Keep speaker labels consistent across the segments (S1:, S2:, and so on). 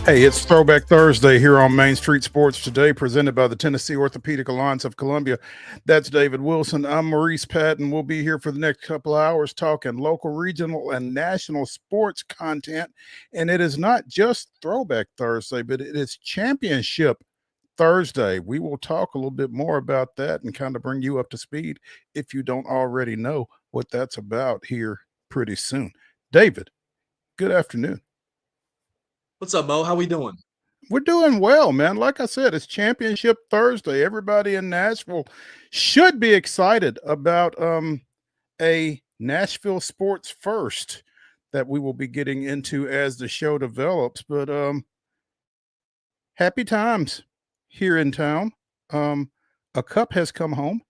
S1: Hey, it's Throwback Thursday here on Main Street Sports Today, presented by the Tennessee Orthopedic Alliance of Columbia. That's David Wilson. I'm Maurice Patton. We'll be here for the next couple of hours talking local, regional, and national sports content. And it is not just Throwback Thursday, but it is Championship Thursday. We will talk a little bit more about that and kind of bring you up to speed if you don't already know what that's about here pretty soon. David, good afternoon.
S2: What's up, Mo? How we doing?
S1: We're doing well, man. Like I said, it's Championship Thursday. Everybody in Nashville should be excited about a Nashville sports first that we will be getting into as the show develops. But happy times here in town. A cup has come home,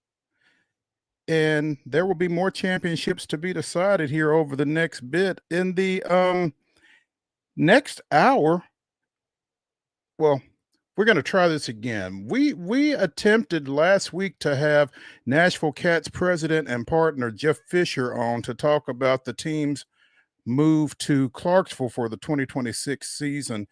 S1: and there will be more championships to be decided here over the next bit. In the next hour, well, we're going to try this again. We attempted last week to have Nashville Cats president and partner Jeff Fisher on to talk about the team's move to Clarksville for the 2026 season.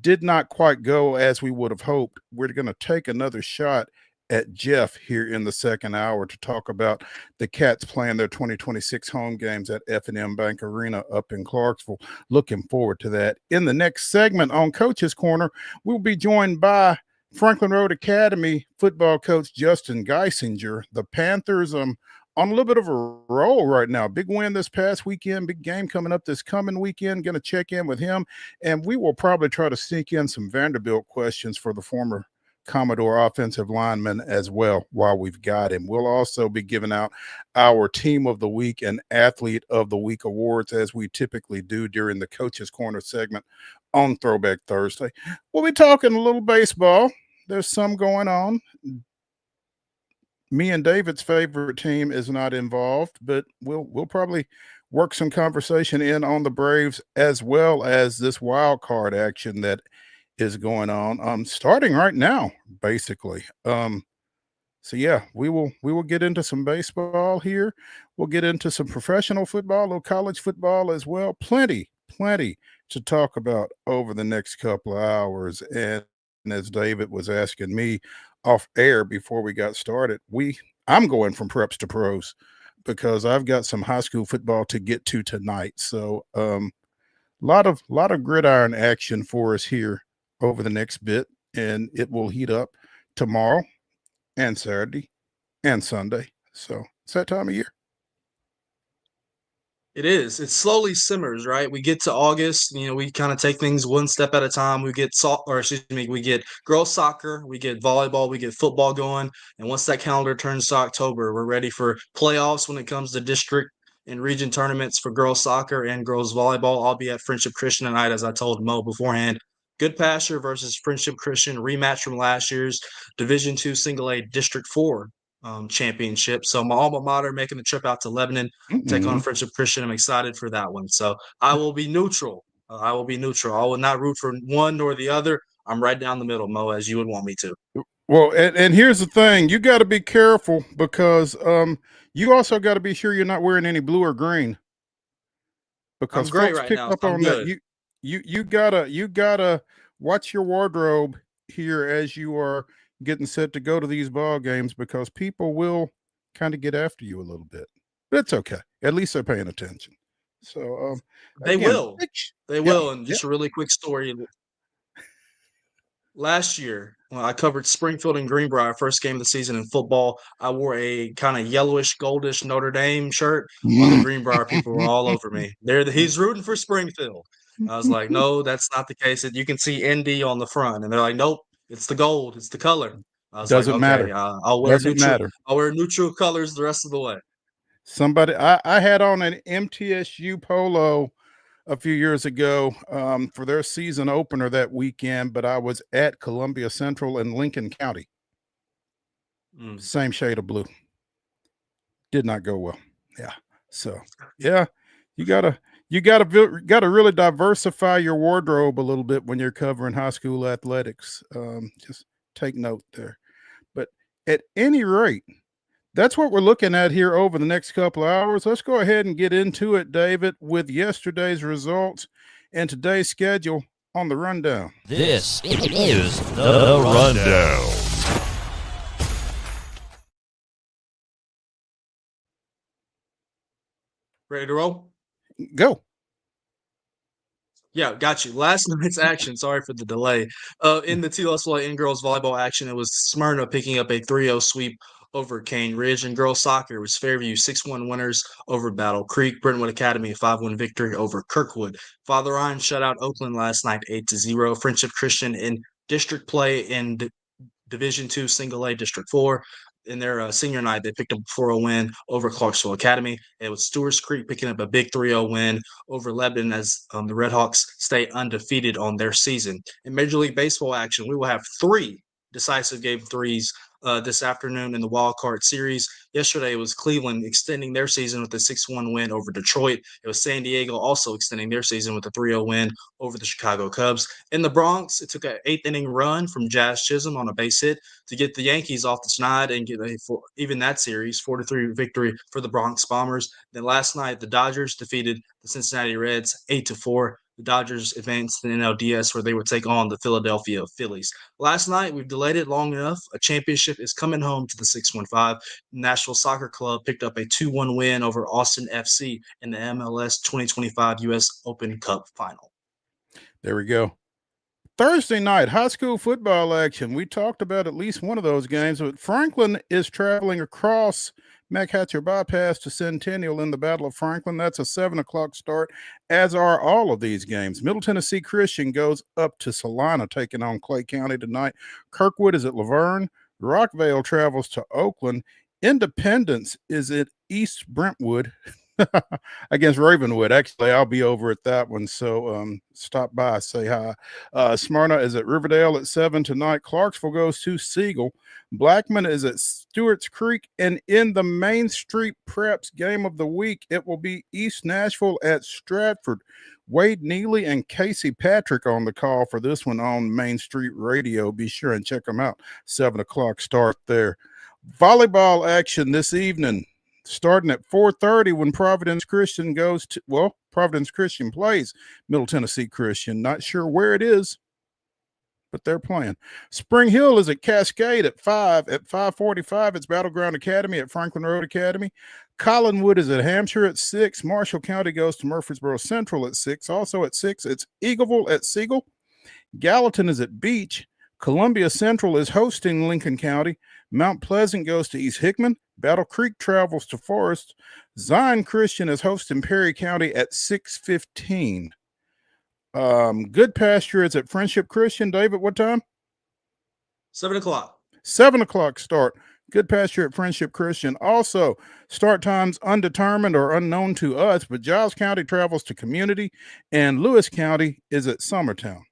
S1: Did not quite go as we would have hoped. We're going to take another shot at Jeff here in the second hour to talk about the Cats playing their 2026 home games at F&M Bank Arena up in Clarksville. Looking forward to that. In the next segment on Coach's Corner, we'll be joined by Franklin Road Academy football coach Justin GEISINGER. The Panthers on a little bit of a roll right now. Big win this past weekend, big game coming up this coming weekend. Going to check in with him, and we will probably try to sneak in some Vanderbilt questions for the former Commodore offensive lineman as well while we've got him. We'll also be giving out our Team of the Week and Athlete of the Week awards as we typically do during the Coach's Corner segment on Throwback Thursday. We'll be talking a little baseball. There's some going on. Me and David's favorite team is not involved, but we'll probably work some conversation in on the Braves as well as this wild card action that is going on starting right now, basically. So yeah, we will get into some baseball here. We'll get into some professional football, a little college football as well. Plenty to talk about over the next couple of hours. And as David was asking me off air before we got started, I'm going from preps to pros because I've got some high school football to get to tonight. So lot of gridiron action for us here over the next bit, and it will heat up tomorrow and Saturday and Sunday. So it's that time of year.
S2: It is. It slowly simmers, right? We get to August, we kind of take things one step at a time. We get we get girls soccer, we get volleyball, we get football going, and once that calendar turns to October, we're ready for playoffs when it comes to district and region tournaments for girls soccer and girls volleyball. I'll be at Friendship Christian tonight, as I told Mo beforehand. Good Pasture versus Friendship Christian, rematch from last year's Division II Single A District 4 championship. So my alma mater making the trip out to Lebanon, take on Friendship Christian. I'm excited for that one. So I will be neutral. I will not root for one nor the other. I'm right down the middle, Mo, as you would want me to.
S1: Well, and here's the thing. You got to be careful because you also got to be sure you're not wearing any blue or green. Because
S2: I'm great
S1: folks
S2: right
S1: pick
S2: now.
S1: up
S2: I'm
S1: on
S2: good.
S1: that. You gotta watch your wardrobe here as you are getting set to go to these ball games because people will kind of get after you a little bit. But it's okay. At least they're paying attention. So
S2: They
S1: again,
S2: will. They will. And just a really quick story. Last year, when I covered Springfield and Greenbrier, first game of the season in football, I wore a kind of yellowish, goldish Notre Dame shirt. Well, the Greenbrier people were all over me. He's rooting for Springfield. I was like, no, that's not the case. You can see ND on the front, and they're like, nope, it's the gold, it's the color. I was like,
S1: Doesn't
S2: okay,
S1: matter.
S2: I'll wear
S1: Doesn't
S2: neutral.
S1: matter.
S2: I'll wear neutral colors the rest of the way.
S1: I had on an MTSU polo a few years ago for their season opener that weekend, but I was at Columbia Central in Lincoln County. Same shade of blue. Did not go well. Yeah. So yeah, you gotta really diversify your wardrobe a little bit when you're covering high school athletics. Just take note there. But at any rate, that's what we're looking at here over the next couple of hours. Let's go ahead and get into it, David, with yesterday's results and today's schedule. on the rundown.
S3: This is the Rundown.
S2: Ready to roll?
S1: Go.
S2: Yeah, got you. Last night's action. Sorry for the delay. In the TLS in girls volleyball action, it was Smyrna picking up a 3-0 sweep over Cane Ridge. And girls soccer was Fairview 6-1 winners over Battle Creek. Brentwood Academy a 5-1 victory over Kirkwood. Father Ryan shut out Oakland last night 8-0. Friendship Christian in district play in Division II Single A District 4. In their senior night, they picked up a 4-0 win over Clarksville Academy. It was Stewart's Creek picking up a big 3-0 win over Lebanon as the Redhawks stay undefeated on their season. In Major League Baseball action, we will have 3 decisive game threes this afternoon in the wild card series. Yesterday, it was Cleveland extending their season with a 6-1 win over Detroit. It was San Diego also extending their season with a 3-0 win over the Chicago Cubs. In the Bronx, it took an 8th-inning run from Jazz Chisholm on a base hit to get the Yankees off the snide and get even that series 4-3 victory for the Bronx Bombers. Then last night, the Dodgers defeated the Cincinnati Reds 8-4. The Dodgers advanced to the NLDS where they would take on the Philadelphia Phillies. Last night, we've delayed it long enough. A championship is coming home to the 615. Nashville Soccer Club picked up a 2-1 win over Austin FC in the MLS 2025 U.S. Open Cup final.
S1: There we go. Thursday night, high school football action. We talked about at least one of those games, but Franklin is traveling across McHatcher Bypass to Centennial in the Battle of Franklin. That's a 7 o'clock start, as are all of these games. Middle Tennessee Christian goes up to Salina, taking on Clay County tonight. Kirkwood is at Laverne. Rockvale travels to Oakland. Independence is at East Brentwood against Ravenwood. Actually, I'll be over at that one, so stop by, say hi. Smyrna is at Riverdale at 7 tonight. Clarksville goes to Siegel. Blackman is at Stewart's Creek. And in the Main Street Preps game of the week, it will be East Nashville at Stratford. Wade Neely and Casey Patrick on the call for this one on Main Street Radio. Be sure and check them out. 7 o'clock start there. Volleyball action this evening, starting at 4:30 when Providence Christian Providence Christian plays Middle Tennessee Christian. Not sure where it is, but they're playing. Spring Hill is at Cascade at 5. At 5:45, it's Battleground Academy at Franklin Road Academy. Collinwood is at Hampshire at 6. Marshall County goes to Murfreesboro Central at 6. Also at 6, it's Eagleville at Siegel. Gallatin is at Beach. Columbia Central is hosting Lincoln County. Mount Pleasant goes to East Hickman. Battle Creek travels to Forest. Zion Christian is hosting Perry County at 6:15. Good Pasture is at Friendship Christian. David, what time?
S2: 7 o'clock.
S1: 7 o'clock start. Good Pasture at Friendship Christian. Also, start times undetermined or unknown to us, but Giles County travels to Community, and Lewis County is at Summertown.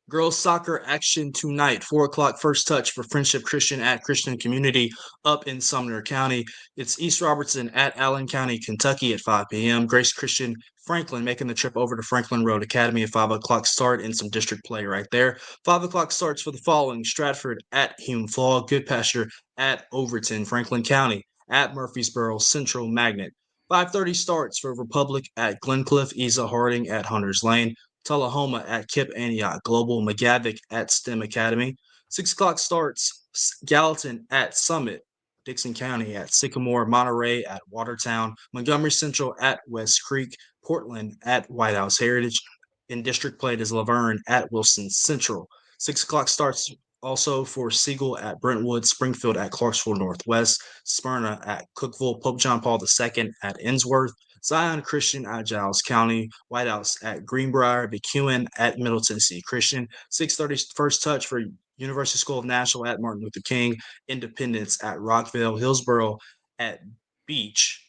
S2: Girls soccer action tonight, 4 o'clock first touch for Friendship Christian at Christian Community up in Sumner County. It's East Robertson at Allen County, Kentucky at 5 p.m. Grace Christian Franklin making the trip over to Franklin Road Academy at 5 o'clock start and some district play right there. 5 o'clock starts for the following: Stratford at Hume Fall, Good Pasture at Overton, Franklin County at Murfreesboro Central Magnet. 5:30 starts for Republic at Glencliff, Isa Harding at Hunters Lane. Tullahoma at Kip Antioch Global, McGavick at STEM Academy. 6 o'clock starts Gallatin at Summit, Dixon County at Sycamore, Monterey at Watertown, Montgomery Central at West Creek, Portland at White House Heritage. In district played is Laverne at Wilson Central. 6 o'clock starts also for Siegel at Brentwood, Springfield at Clarksville Northwest, Smyrna at Cookville, Pope John Paul II at Innsworth, Zion Christian at Giles County, White House at Greenbrier, McEwen at Middle Tennessee Christian, 6:30 first touch for University School of Nashville at Martin Luther King, Independence at Rockville, Hillsboro at Beach.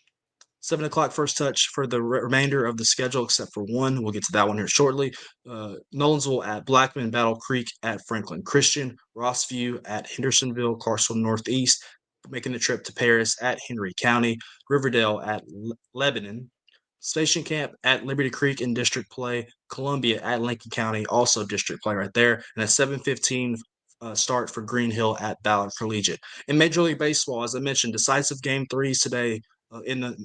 S2: 7 o'clock first touch for the remainder of the schedule, except for one. We'll get to that one here shortly. Nolensville at Blackman, Battle Creek at Franklin Christian, Rossview at Hendersonville, Clarksville Northeast, making the trip to Paris at Henry County, Riverdale at Lebanon, Station Camp at Liberty Creek in district play, Columbia at Lincoln County, also district play right there, and a 7:15 start for Green Hill at Ballard Collegiate. In Major League Baseball, as I mentioned, decisive game threes today in the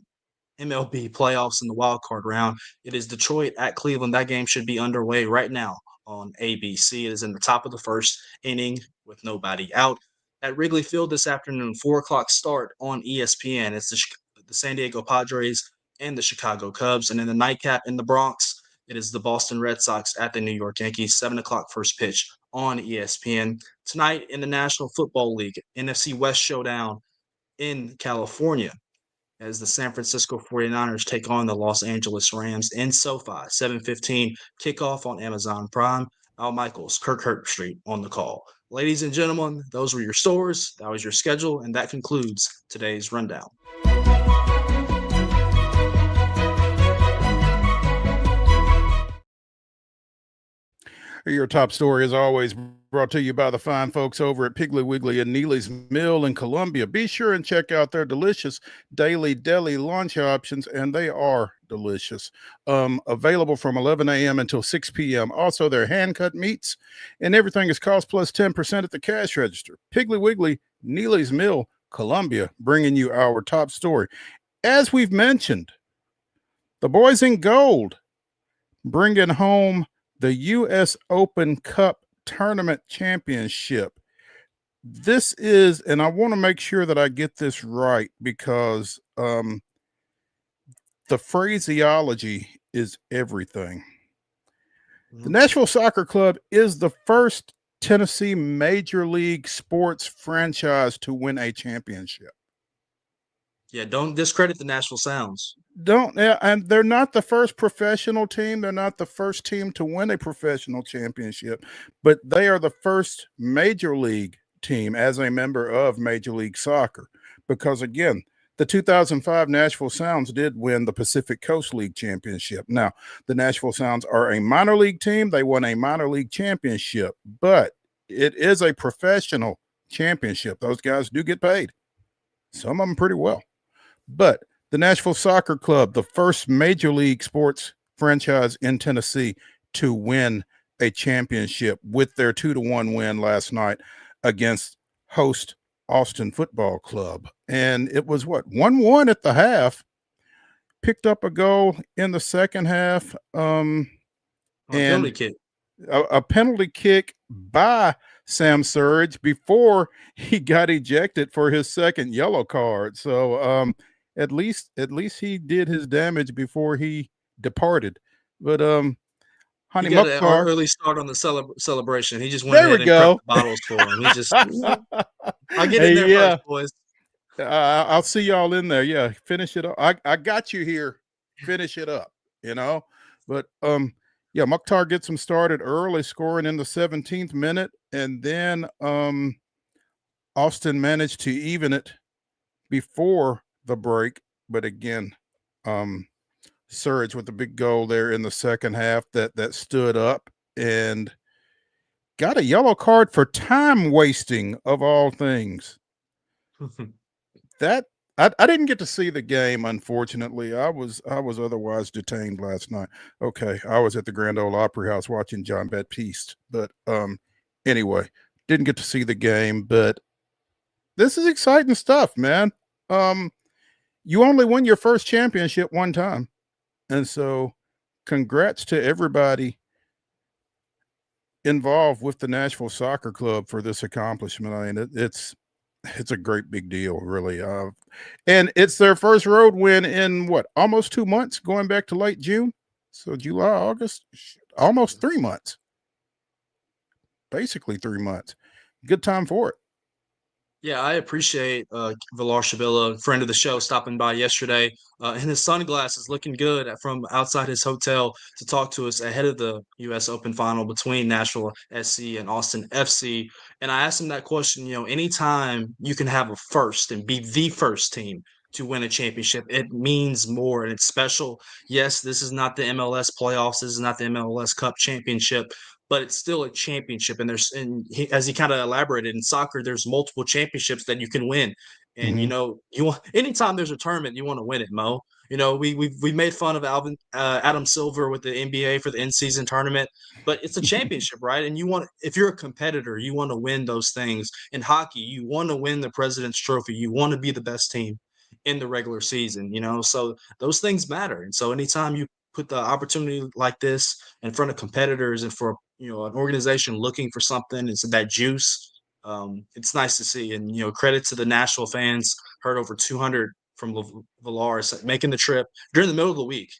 S2: MLB playoffs in the wild card round. It is Detroit at Cleveland. That game should be underway right now on ABC. It is in the top of the first inning with nobody out. At Wrigley Field this afternoon, 4 o'clock start on ESPN. It's the San Diego Padres and the Chicago Cubs. And in the nightcap in the Bronx, it is the Boston Red Sox at the New York Yankees. 7 o'clock first pitch on ESPN. Tonight in the National Football League, NFC West Showdown in California, as the San Francisco 49ers take on the Los Angeles Rams in SoFi. 7:15 kickoff on Amazon Prime. Al Michaels, Kirk Herbstreit on the call. Ladies and gentlemen, those were your scores. That was your schedule, and that concludes today's rundown.
S1: Your top story is always brought to you by the fine folks over at Piggly Wiggly and Neely's Mill in Columbia. Be sure and check out their delicious daily deli lunch options, and they are delicious. Available from 11 a.m. until 6 p.m. Also, their hand-cut meats, and everything is cost plus 10% at the cash register. Piggly Wiggly, Neely's Mill, Columbia, bringing you our top story. As we've mentioned, the boys in gold bringing home the U.S. Open Cup Tournament Championship. This is, and I want to make sure that I get this right because the phraseology is everything. The Nashville Soccer Club is the first Tennessee Major League sports franchise to win a championship.
S2: Yeah, don't discredit the Nashville Sounds.
S1: And they're not the first professional team. They're not the first team to win a professional championship, but they are the first major league team as a member of Major League Soccer. Because again, the 2005 Nashville Sounds did win the Pacific Coast League championship. Now, the Nashville Sounds are a minor league team. They won a minor league championship, but it is a professional championship. Those guys do get paid. Some of them pretty well. But the Nashville Soccer Club, the first major league sports franchise in Tennessee to win a championship with their 2-1 win last night against host Austin Football Club. And it was 1-1 at the half, picked up a goal in the second half. And
S2: penalty kick.
S1: A penalty kick by Sam Surridge before he got ejected for his second yellow card. So, at least he did his damage before he departed. But Honey
S2: He got an
S1: Mukhtar,
S2: early start on the celebration. He just went ahead and prepped the bottles for him. He just, I'll get in there first, boys.
S1: I'll see y'all in there. Yeah, finish it up. I got you here. Finish it up. But yeah, Mukhtar gets him started early, scoring in the 17th minute, and then Austin managed to even it before the break. But again, Surridge with the big goal there in the second half that stood up and got a yellow card for time wasting of all things. That I didn't get to see the game, unfortunately. I was otherwise detained last night. Okay, I was at the Grand Ole Opry House watching John Baptiste, but anyway, didn't get to see the game. But this is exciting stuff, man. You only win your first championship one time. And so congrats to everybody involved with the Nashville Soccer Club for this accomplishment. I mean, it's a great big deal, really. And it's their first road win in almost 2 months, going back to late June. So July, August, almost 3 months. Basically 3 months. Good time for it.
S2: Yeah, I appreciate Villar Shabilla, friend of the show, stopping by yesterday in his sunglasses, looking good from outside his hotel to talk to us ahead of the U.S. Open final between Nashville SC and Austin FC. And I asked him that question, anytime you can have a first and be the first team to win a championship, it means more and it's special. Yes, this is not the MLS playoffs. This is not the MLS Cup championship, but it's still a championship. And as he kind of elaborated, in soccer, there's multiple championships that you can win. And you want, anytime there's a tournament, you want to win it, Mo. We made fun of Adam Silver with the NBA for the in-season tournament, but it's a championship, right? And if you're a competitor, you want to win those things. In hockey, you want to win the President's Trophy. You want to be the best team. in the regular season, so those things matter. And so anytime you put the opportunity like this in front of competitors and for, an organization looking for something, it's that juice. It's nice to see. And, credit to the Nashville fans, heard over 200 from Villars making the trip during the middle of the week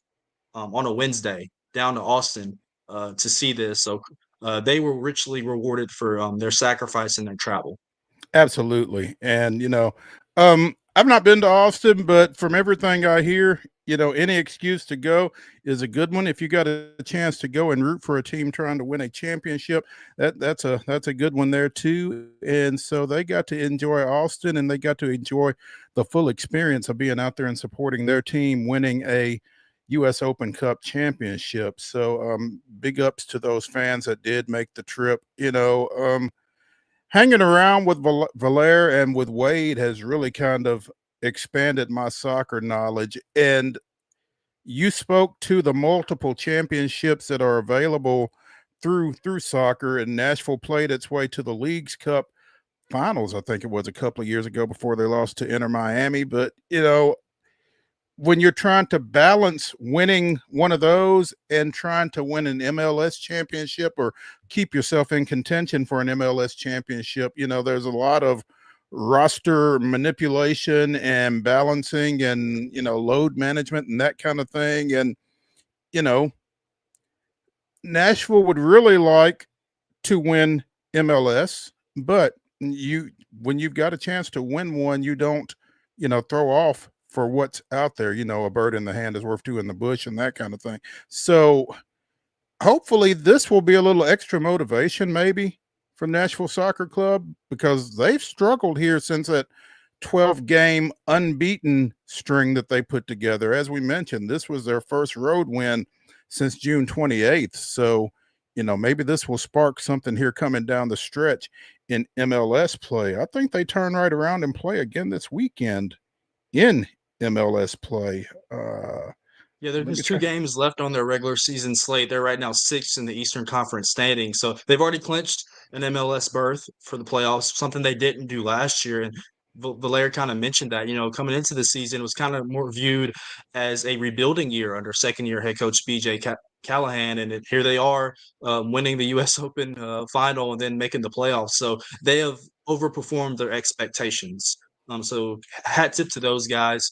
S2: on a Wednesday down to Austin to see this. So they were richly rewarded for their sacrifice and their travel.
S1: Absolutely. And, I've not been to Austin, but from everything I hear, any excuse to go is a good one. If you got a chance to go and root for a team trying to win a championship, that's a good one there too. And so they got to enjoy Austin, and they got to enjoy the full experience of being out there and supporting their team winning a U.S. Open Cup championship. So big ups to those fans that did make the trip. Hanging around with Valère and with Wade has really kind of expanded my soccer knowledge. And you spoke to the multiple championships that are available through soccer, and Nashville played its way to the Leagues Cup finals. I think it was a couple of years ago before they lost to Inter Miami. But, when you're trying to balance winning one of those and trying to win an MLS championship or keep yourself in contention for an MLS championship, there's a lot of roster manipulation and balancing and, load management and that kind of thing. And, Nashville would really like to win MLS, but when you've got a chance to win one, you don't, throw off for what's out there. A bird in the hand is worth two in the bush and that kind of thing. So hopefully this will be a little extra motivation maybe from Nashville Soccer Club, because they've struggled here since that 12-game unbeaten string that they put together. As we mentioned, this was their first road win since June 28th. So, maybe this will spark something here coming down the stretch in MLS play. I think they turn right around and play again this weekend in MLS play.
S2: Yeah, there's 2 games left on their regular season slate. They're right now 6th in the Eastern Conference standings. So they've already clinched an MLS berth for the playoffs, something they didn't do last year. And Valère kind of mentioned that, coming into the season, it was kind of more viewed as a rebuilding year under second-year head coach B.J. Callahan. And here they are winning the U.S. Open final and then making the playoffs. So they have overperformed their expectations. So hat tip to those guys.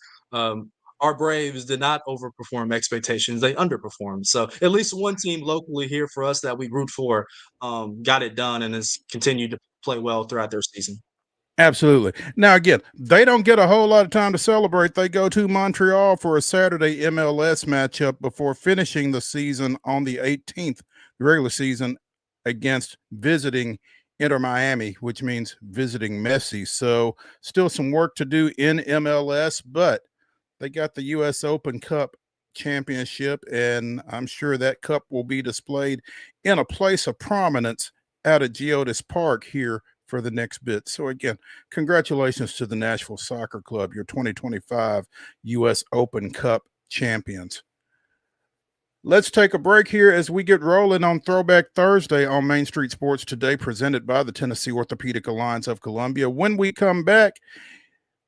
S2: Our Braves did not overperform expectations. They underperformed. So at least one team locally here for us that we root for got it done and has continued to play well throughout their season.
S1: Absolutely. Now, again, they don't get a whole lot of time to celebrate. They go to Montreal for a Saturday MLS matchup before finishing the season on the 18th, the regular season, against visiting Inter Miami, which means visiting Messi. So still some work to do in MLS, but they got the U.S. Open Cup championship, and I'm sure that cup will be displayed in a place of prominence out at Geodis Park here for the next bit. So again, congratulations to the Nashville Soccer Club, your 2025 U.S. Open Cup champions. Let's take a break here as we get rolling on Throwback Thursday on Main Street Sports Today, presented by the Tennessee Orthopedic Alliance of Columbia. When we come back,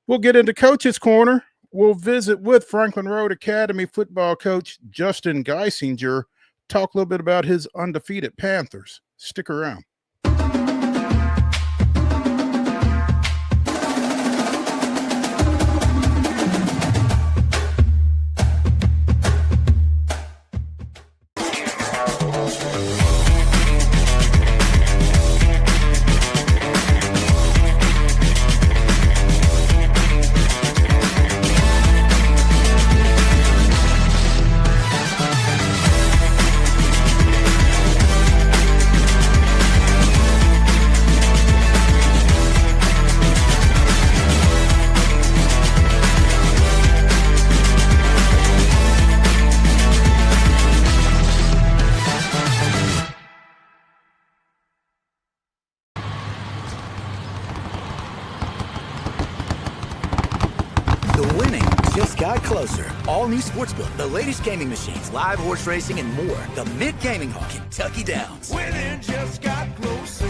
S1: we'll get into Coach's Corner. We'll visit with Franklin Road Academy football coach Justin Geisinger, talk a little bit about his undefeated Panthers. Stick around.
S4: Closer. All new Sportsbook, the latest gaming machines, live horse racing, and more. The Mid-Gaming Hall, Kentucky Downs.
S5: Winning just got closer.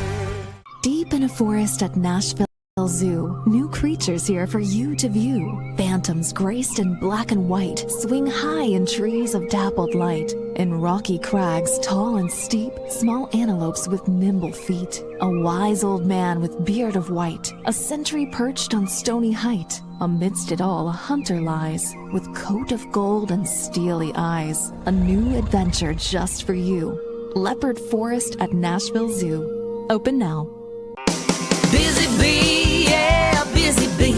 S6: Deep in a forest at Nashville
S5: Nashville Zoo. New creatures here for you to view. Phantoms graced in black and white swing high in trees of dappled light. In rocky crags, tall and steep, small antelopes with nimble feet. A wise old man with beard of white, a sentry perched on stony height. Amidst it all, a hunter lies, with coat of gold and steely eyes. A new adventure just for you. Leopard Forest at Nashville Zoo. Open now.
S6: Busy bee, yeah, busy bee.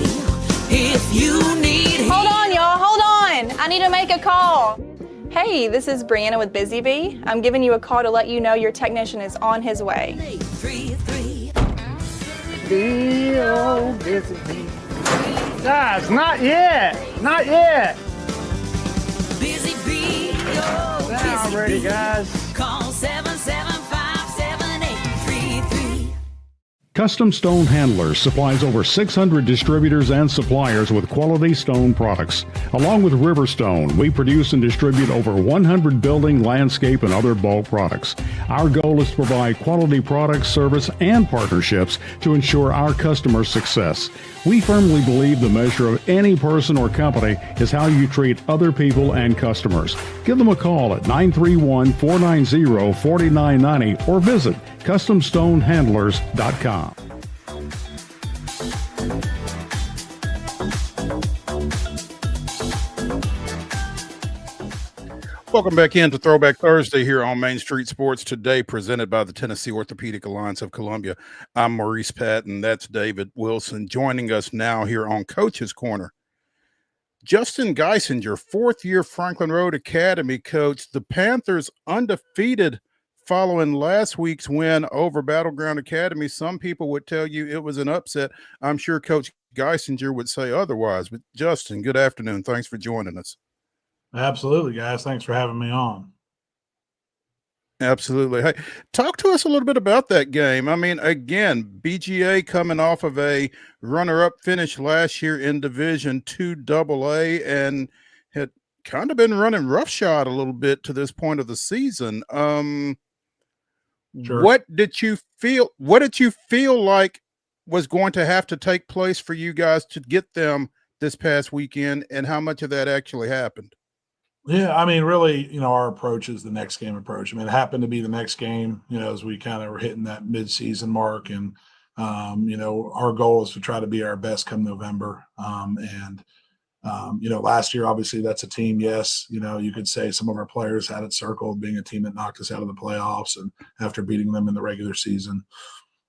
S6: If you need
S7: Hold on, y'all, hold on. I need to make a call. Hey, this is Brianna with Busy Bee. I'm giving you a call to let you know your technician is on his way.
S6: 833.
S8: Busy bee. Guys, not yet. Not yet.
S6: Busy bee, oh,
S8: Now
S6: busy
S8: ready,
S6: bee.
S8: guys.
S6: Call 775-7833.
S9: Custom Stone Handlers supplies over 600 distributors and suppliers with quality stone products. Along with Riverstone, we produce and distribute over 100 building, landscape, and other bulk products. Our goal is to provide quality products, service, and partnerships to ensure our customers' success. We firmly believe the measure of any person or company is how you treat other people and customers. Give them a call at 931-490-4990 or visit CustomStoneHandlers.com.
S1: Welcome back into Throwback Thursday here on Main Street Sports Today, presented by the Tennessee Orthopedic Alliance of Columbia. I'm Maurice Patton. That's David Wilson. Joining us now here on Coach's Corner, Justin GEISINGER, fourth-year Franklin Road Academy coach. The Panthers undefeated following last week's win over Battleground Academy. Some people would tell you it was an upset. I'm sure Coach GEISINGER would say otherwise. But Justin, good afternoon. Thanks for joining us.
S10: Absolutely, guys. Thanks for having me on.
S1: Absolutely. Hey, talk to us a little bit about that game. I mean, again, BGA coming off of a runner-up finish last year in Division II AA and had kind of been running roughshod a little bit to this point of the season.
S10: Sure.
S1: What did you feel like was going to have to take place for you guys to get them this past weekend, and how much of that actually happened?
S10: Yeah, I mean, really, our approach is the next game approach. I mean, it happened to be the next game, as we kind of were hitting that mid-season mark. And, our goal is to try to be our best come November. Last year, obviously, that's a team, yes. You could say some of our players had it circled, being a team that knocked us out of the playoffs and after beating them in the regular season.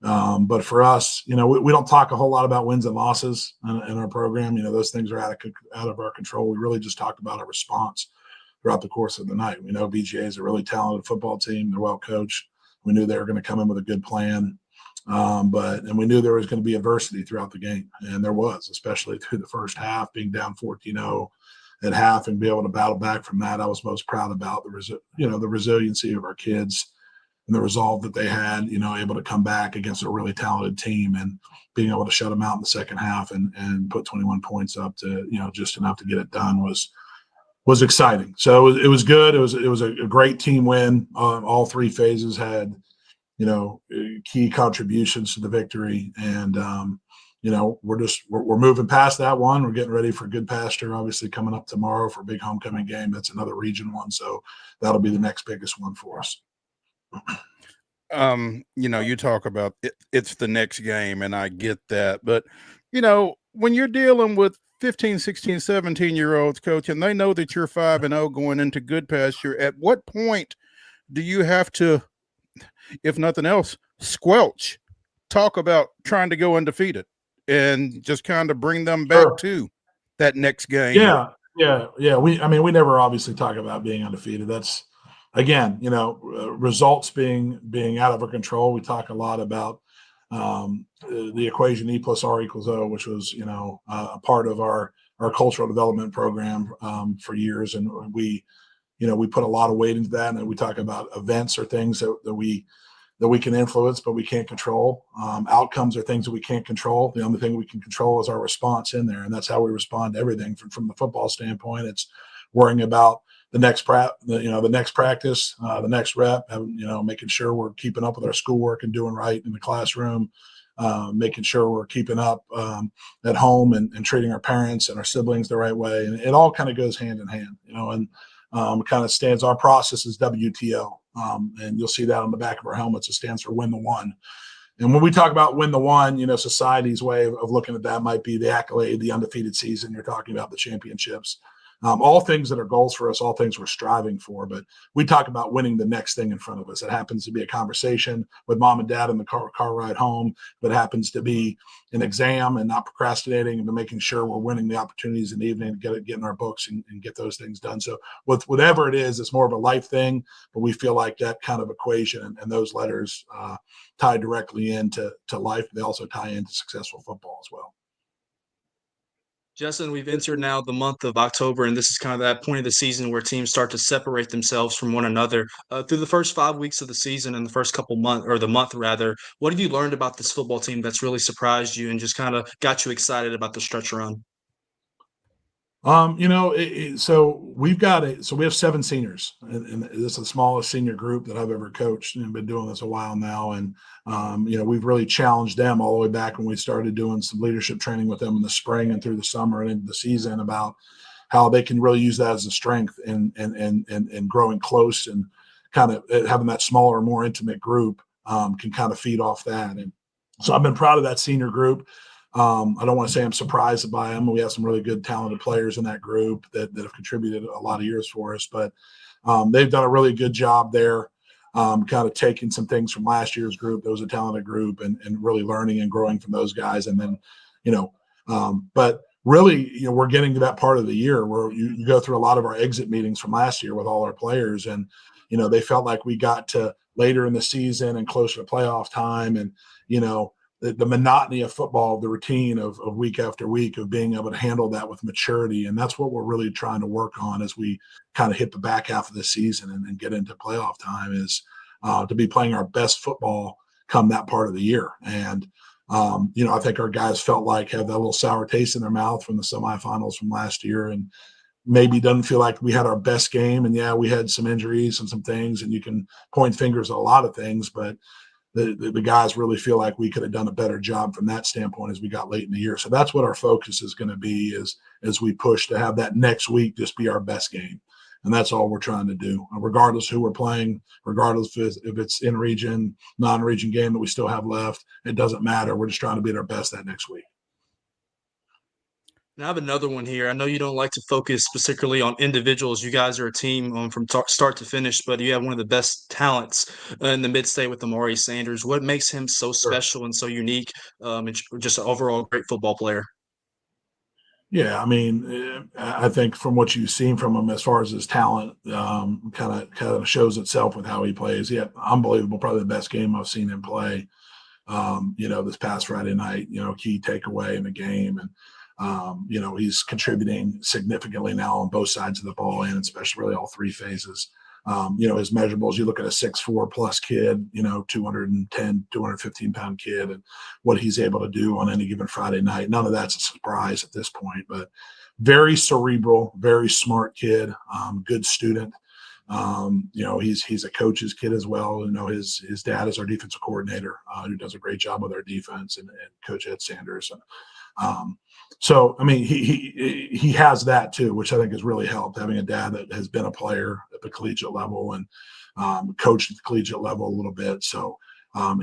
S10: But for us, we don't talk a whole lot about wins and losses in our program. Those things are out of our control. We really just talk about our response throughout the course of the night. We know BGA is a really talented football team. They're well coached. We knew they were going to come in with a good plan. And we knew there was going to be adversity throughout the game. And there was, especially through the first half, being down 14-0 at half and be able to battle back from that. I was most proud about the resiliency of our kids and the resolve that they had, able to come back against a really talented team and being able to shut them out in the second half and put 21 points up to, just enough to get it done was exciting. So it was good. It was a great team win. All three phases had, key contributions to the victory. And, we're moving past that one. We're getting ready for good pasture, obviously coming up tomorrow for a big homecoming game. That's another region one. So that'll be the next biggest one for us.
S1: You talk about it's the next game, and I get that. But, when you're dealing with 15, 16, 17-year-olds, coach, and they know that you're 5-0 going into good pasture, at what point do you have to, if nothing else, squelch, talk about trying to go undefeated and just kind of bring them back to that next game?
S10: Yeah. We never obviously talk about being undefeated. That's, again, results being out of our control. We talk a lot about the equation E+R=O, which was, a part of our cultural development program for years. And we put a lot of weight into that. And we talk about events or things that we can influence, but we can't control. Outcomes are things that we can't control. The only thing we can control is our response in there. And that's how we respond to everything from the football standpoint. It's worrying about the next practice, the next rep, making sure we're keeping up with our schoolwork and doing right in the classroom, making sure we're keeping up at home and treating our parents and our siblings the right way. And it all kind of goes hand in hand, and kind of stands, our process is WTO. And you'll see that on the back of our helmets. It stands for win the one. And when we talk about win the one, society's way of looking at that might be the accolade, the undefeated season. You're talking about the championships. All things that are goals for us, all things we're striving for. But we talk about winning the next thing in front of us. It happens to be a conversation with mom and dad in the car ride home. If it happens to be an exam and not procrastinating and making sure we're winning the opportunities in the evening to get in our books and get those things done. So with whatever it is, it's more of a life thing. But we feel like that kind of equation and those letters tie directly into life. They also tie into successful football as well.
S2: Justin, we've entered now the month of October, and this is kind of that point of the season where teams start to separate themselves from one another. Through the first 5 weeks of the season and the first couple months, or the month rather, what have you learned about this football team that's really surprised you and just kind of got you excited about the stretch run?
S10: So we have 7 seniors, and this is the smallest senior group that I've ever coached, and been doing this a while now. And we've really challenged them all the way back when we started doing some leadership training with them in the spring and through the summer and into the season about how they can really use that as a strength and growing close and kind of having that smaller, more intimate group can kind of feed off that. And so I've been proud of that senior group. I don't want to say I'm surprised by them. We have some really good, talented players in that group that have contributed a lot of years for us, but they've done a really good job there, kind of taking some things from last year's group. That was a talented group, and really learning and growing from those guys. And then, but really, we're getting to that part of the year where you go through a lot of our exit meetings from last year with all our players, and they felt like we got to later in the season and closer to playoff time, and the monotony of football, the routine of week after week, of being able to handle that with maturity. And that's what we're really trying to work on as we kind of hit the back half of the season and get into playoff time, is to be playing our best football come that part of the year. And, I think our guys felt like have that little sour taste in their mouth from the semifinals from last year, and maybe doesn't feel like we had our best game. And yeah, we had some injuries and some things, and you can point fingers at a lot of things, but the guys really feel like we could have done a better job from that standpoint as we got late in the year. So that's what our focus is going to be, is as we push to have that next week just be our best game. And that's all we're trying to do, regardless who we're playing, regardless if it's in region, non-region game that we still have left. It doesn't matter. We're just trying to be at our best that next week.
S2: Now I have another one here. I know you don't like to focus particularly on individuals. You guys are a team from start to finish, but you have one of the best talents in the mid-state with Amari Sanders. What makes him so special and so unique, and just an overall great football player?
S10: Yeah, I mean, I think from what you've seen from him as far as his talent, kind of shows itself with how he plays. Yeah, unbelievable. Probably the best game I've seen him play. This past Friday night. Key takeaway in the game, and he's contributing significantly now on both sides of the ball, and especially really all 3 phases. His measurables, you look at a 6'4" plus kid, 210, 215-pound kid, and what he's able to do on any given Friday night. None of that's a surprise at this point, but very cerebral, very smart kid, good student. He's a coach's kid as well. His dad is our defensive coordinator, who does a great job with our defense, and Coach Ed Sanders. And so, I mean, he has that too, which I think has really helped, having a dad that has been a player at the collegiate level and coached at the collegiate level a little bit. So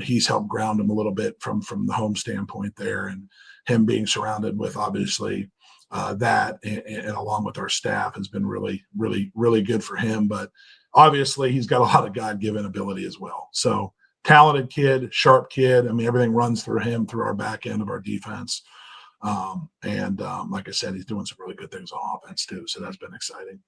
S10: he's helped ground him a little bit from the home standpoint there, and him being surrounded with obviously that and along with our staff has been really, really, really good for him. But obviously he's got a lot of God-given ability as well. So talented kid, sharp kid. I mean, everything runs through him, through our back end of our defense. Like I said, he's doing some really good things on offense too. So that's been exciting.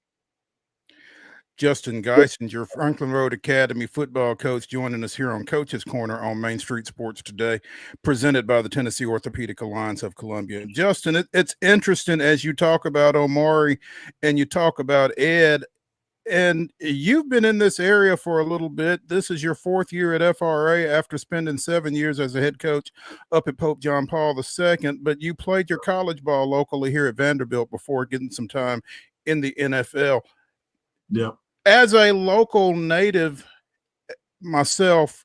S1: Justin Geisinger, Franklin Road Academy football coach, joining us here on Coach's Corner on Main Street Sports today, presented by the Tennessee Orthopedic Alliance of Columbia. Justin, it's interesting as you talk about Omari and you talk about Ed, and you've been in this area for a little bit. This is your 4th year at FRA after spending 7 years as a head coach up at Pope John Paul II, but you played your college ball locally here at Vanderbilt before getting some time in the NFL.
S10: Yep.
S1: As a local native myself,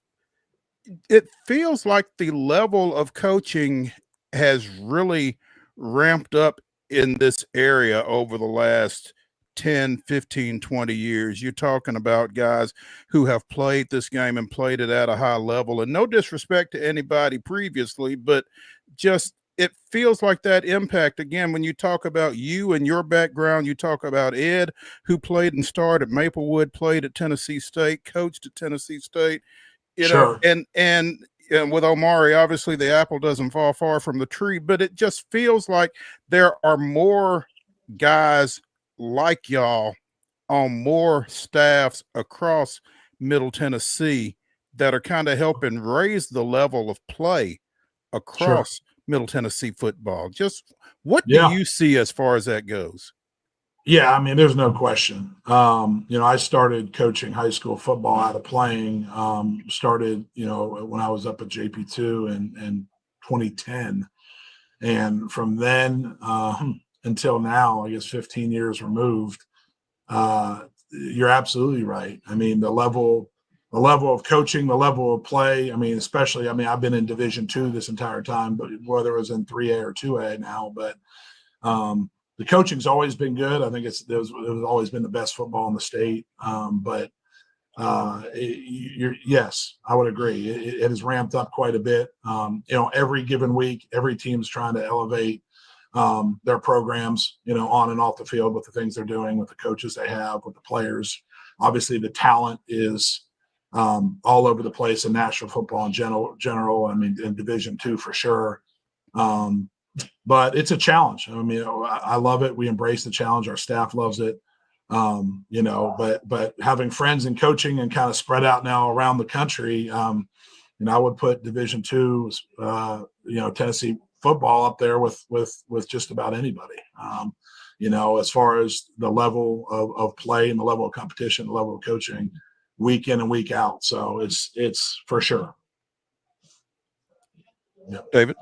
S1: it feels like the level of coaching has really ramped up in this area over the last 10, 15, 20 years. You're talking about guys who have played this game and played it at a high level. And no disrespect to anybody previously, but just it feels like that impact. Again, when you talk about you and your background, you talk about Ed, who played and starred at Maplewood, played at Tennessee State, coached at Tennessee State, you know, and with Omari, obviously the apple doesn't fall far from the tree, but it just feels like there are more guys like y'all on more staffs across Middle Tennessee that are kind of helping raise the level of play across Middle Tennessee football. Just what do you see as far as that goes?
S10: Yeah, I mean, there's no question. I started coaching high school football out of playing, started, when I was up at JP2 in 2010. And from then until now, I guess 15 years removed, you're absolutely right. I mean, the level of coaching, the level of play, I mean, especially, I've been in Division II this entire time, but whether it was in 3A or 2A now, but the coaching's always been good. I think it was always been the best football in the state. Yes, I would agree. It has ramped up quite a bit. Every given week, every team's trying to elevate their programs, on and off the field with the things they're doing, with the coaches they have, with the players. Obviously, the talent is all over the place in Nashville football in general. I mean, in Division II for sure. But it's a challenge. I mean, I love it. We embrace the challenge. Our staff loves it. But having friends in coaching and kind of spread out now around the country, I would put Division II, Tennessee football up there with just about anybody. As far as the level of play and the level of competition, the level of coaching, week in and week out. So it's for sure.
S1: Yeah. David.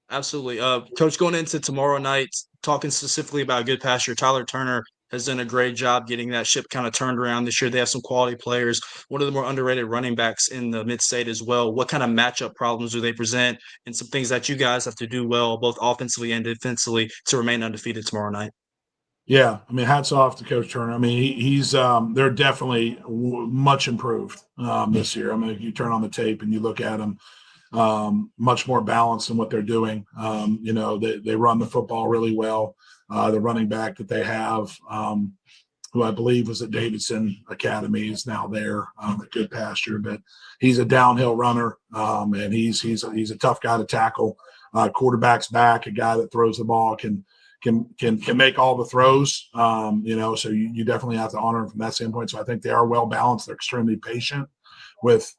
S2: Absolutely. Coach, going into tomorrow night, talking specifically about Good Pasture, Tyler Turner has done a great job getting that ship kind of turned around this year. They have some quality players, one of the more underrated running backs in the mid-state as well. What kind of matchup problems do they present, and some things that you guys have to do well, both offensively and defensively, to remain undefeated tomorrow night?
S10: Yeah, I mean, hats off to Coach Turner. I mean, he's they're definitely much improved this year. I mean, if you turn on the tape and you look at them, much more balanced in what they're doing. They run the football really well. The running back that they have, who I believe was at Davidson Academy, is now there at Good Pasture, but he's a downhill runner, and he's a tough guy to tackle. Quarterback's back, a guy that throws the ball, can make all the throws. So you definitely have to honor him from that standpoint. So I think they are well balanced. They're extremely patient with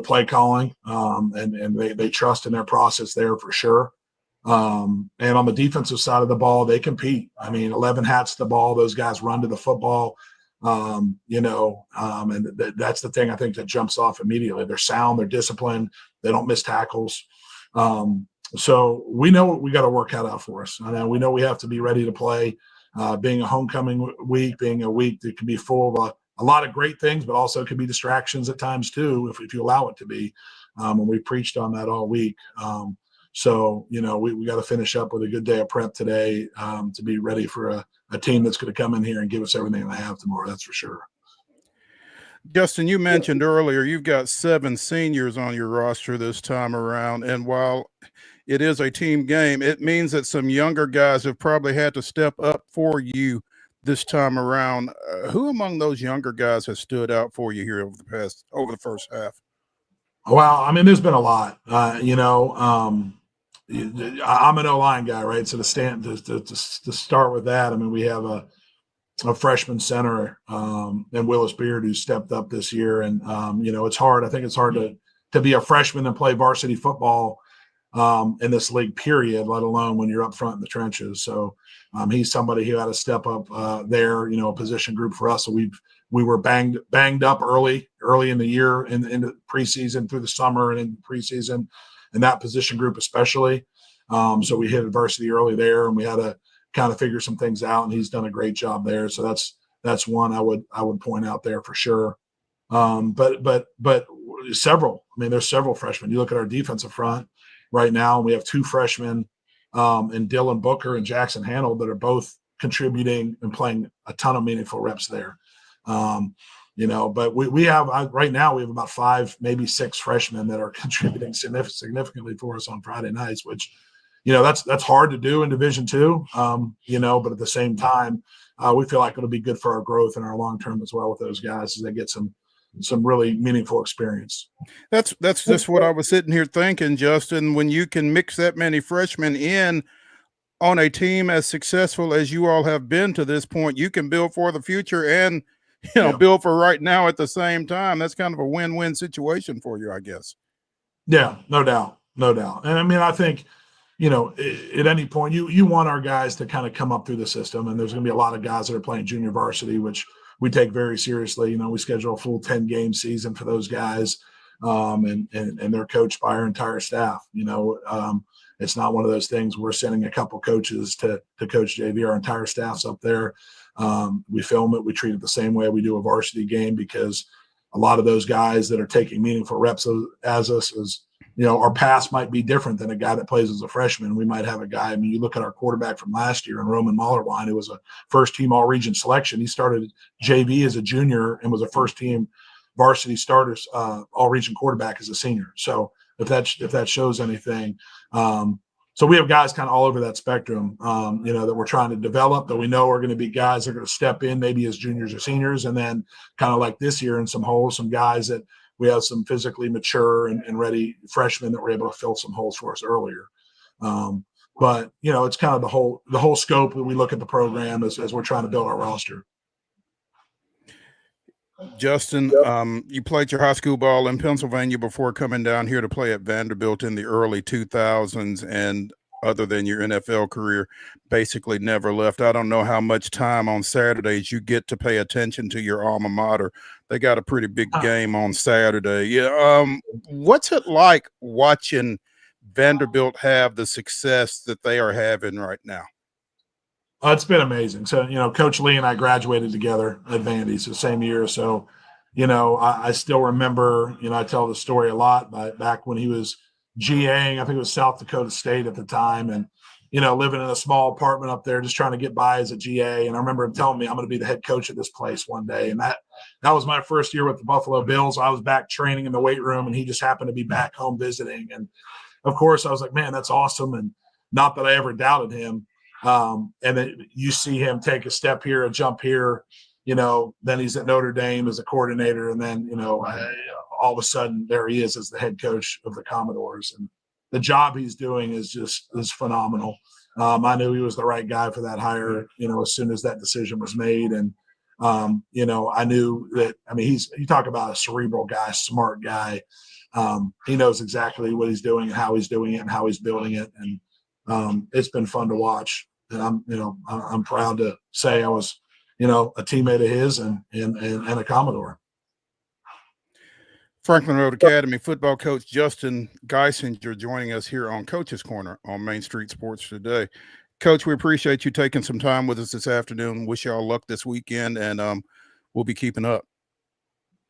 S10: play calling, and they trust in their process there for sure. And on the defensive side of the ball, they compete. I mean, 11 hats to the ball. Those guys run to the football, and that's the thing I think that jumps off immediately. They're sound, they're disciplined, they don't miss tackles. So we know what we got to work out for us. And we know we have to be ready to play, being a homecoming week, being a week that can be full of a lot of great things, but also can be distractions at times too, if you allow it to be. And we preached on that all week. So we got to finish up with a good day of prep today, to be ready for a team that's going to come in here and give us everything they have tomorrow. That's for sure.
S1: Justin, you mentioned earlier you've got 7 seniors on your roster this time around, and while it is a team game, it means that some younger guys have probably had to step up for you this time around. Who among those younger guys has stood out for you here over the first half?
S10: Well, I mean, there's been a lot. I'm an O-line guy, right? So to start with that, I mean, we have a freshman center, and Willis Beard, who stepped up this year. And it's hard. I think it's hard to be a freshman and play varsity football in this league, period, let alone when you're up front in the trenches. So he's somebody who had to step up there, a position group for us. So we were banged up early in the year, in the preseason, through the summer and in preseason, in that position group especially. So we hit adversity early there, and we had to kind of figure some things out, and he's done a great job there. So that's one I would point out there for sure. But several. I mean, there's several freshmen. You look at our defensive front right now, and we have two freshmen in Dylan Booker and Jackson Hanold that are both contributing and playing a ton of meaningful reps there. But we have right now we have about 5, maybe 6 freshmen that are contributing significantly for us on Friday nights, which, that's hard to do in Division II. But at the same time, we feel like it'll be good for our growth and our long term as well with those guys as they get some really meaningful experience.
S1: That's just what I was sitting here thinking, Justin. When you can mix that many freshmen in on a team as successful as you all have been to this point, you can build for the future and build for right now at the same time. That's kind of a win-win situation for you, I guess.
S10: Yeah, no doubt. And I mean, I think, at any point you want our guys to kind of come up through the system, and there's going to be a lot of guys that are playing junior varsity, which we take very seriously. We schedule a full 10-game season for those guys, and they're coached by our entire staff. It's not one of those things we're sending a couple coaches to coach JV. Our entire staff's up there. We film it. We treat it the same way we do a varsity game, because a lot of those guys that are taking meaningful reps as us is, our past might be different than a guy that plays as a freshman. We might have a guy. I mean, you look at our quarterback from last year, and Roman Mahlerwein, who was a first-team All-Region selection. He started JV as a junior and was a first-team varsity starter, All-Region quarterback as a senior. So if that shows anything, so we have guys kind of all over that spectrum, that we're trying to develop, that we know are going to be guys that are going to step in maybe as juniors or seniors, and then kind of like this year in some holes, some guys that we have some physically mature and ready freshmen that were able to fill some holes for us earlier. But it's kind of the whole scope that we look at the program as we're trying to build our roster.
S1: Justin, you played your high school ball in Pennsylvania before coming down here to play at Vanderbilt in the early 2000s, and other than your NFL career, basically never left. I don't know how much time on Saturdays you get to pay attention to your alma mater. They got a pretty big game on Saturday. Yeah. What's it like watching Vanderbilt have the success that they are having right now?
S10: It's been amazing. So, Coach Lee and I graduated together at Vandy, so same year. So, I still remember, I tell the story a lot, but back when he was GAing, I think it was South Dakota State at the time, and, living in a small apartment up there, just trying to get by as a GA. And I remember him telling me, I'm going to be the head coach of this place one day. And that was my first year with the Buffalo Bills. I was back training in the weight room, and he just happened to be back home visiting. And of course I was like, man, that's awesome. And not that I ever doubted him. And then you see him take a step here, a jump here, then he's at Notre Dame as a coordinator. And then, all of a sudden there he is as the head coach of the Commodores, and the job he's doing is phenomenal. I knew he was the right guy for that hire, as soon as that decision was made. And, I knew that, you talk about a cerebral guy, smart guy. He knows exactly what he's doing and how he's doing it and how he's building it. And, it's been fun to watch. And I'm proud to say I was, a teammate of his and a Commodore.
S1: Franklin Road Academy football coach Justin GEISINGER joining us here on Coach's Corner on Main Street Sports Today. Coach, we appreciate you taking some time with us this afternoon. Wish y'all luck this weekend, and we'll be keeping up.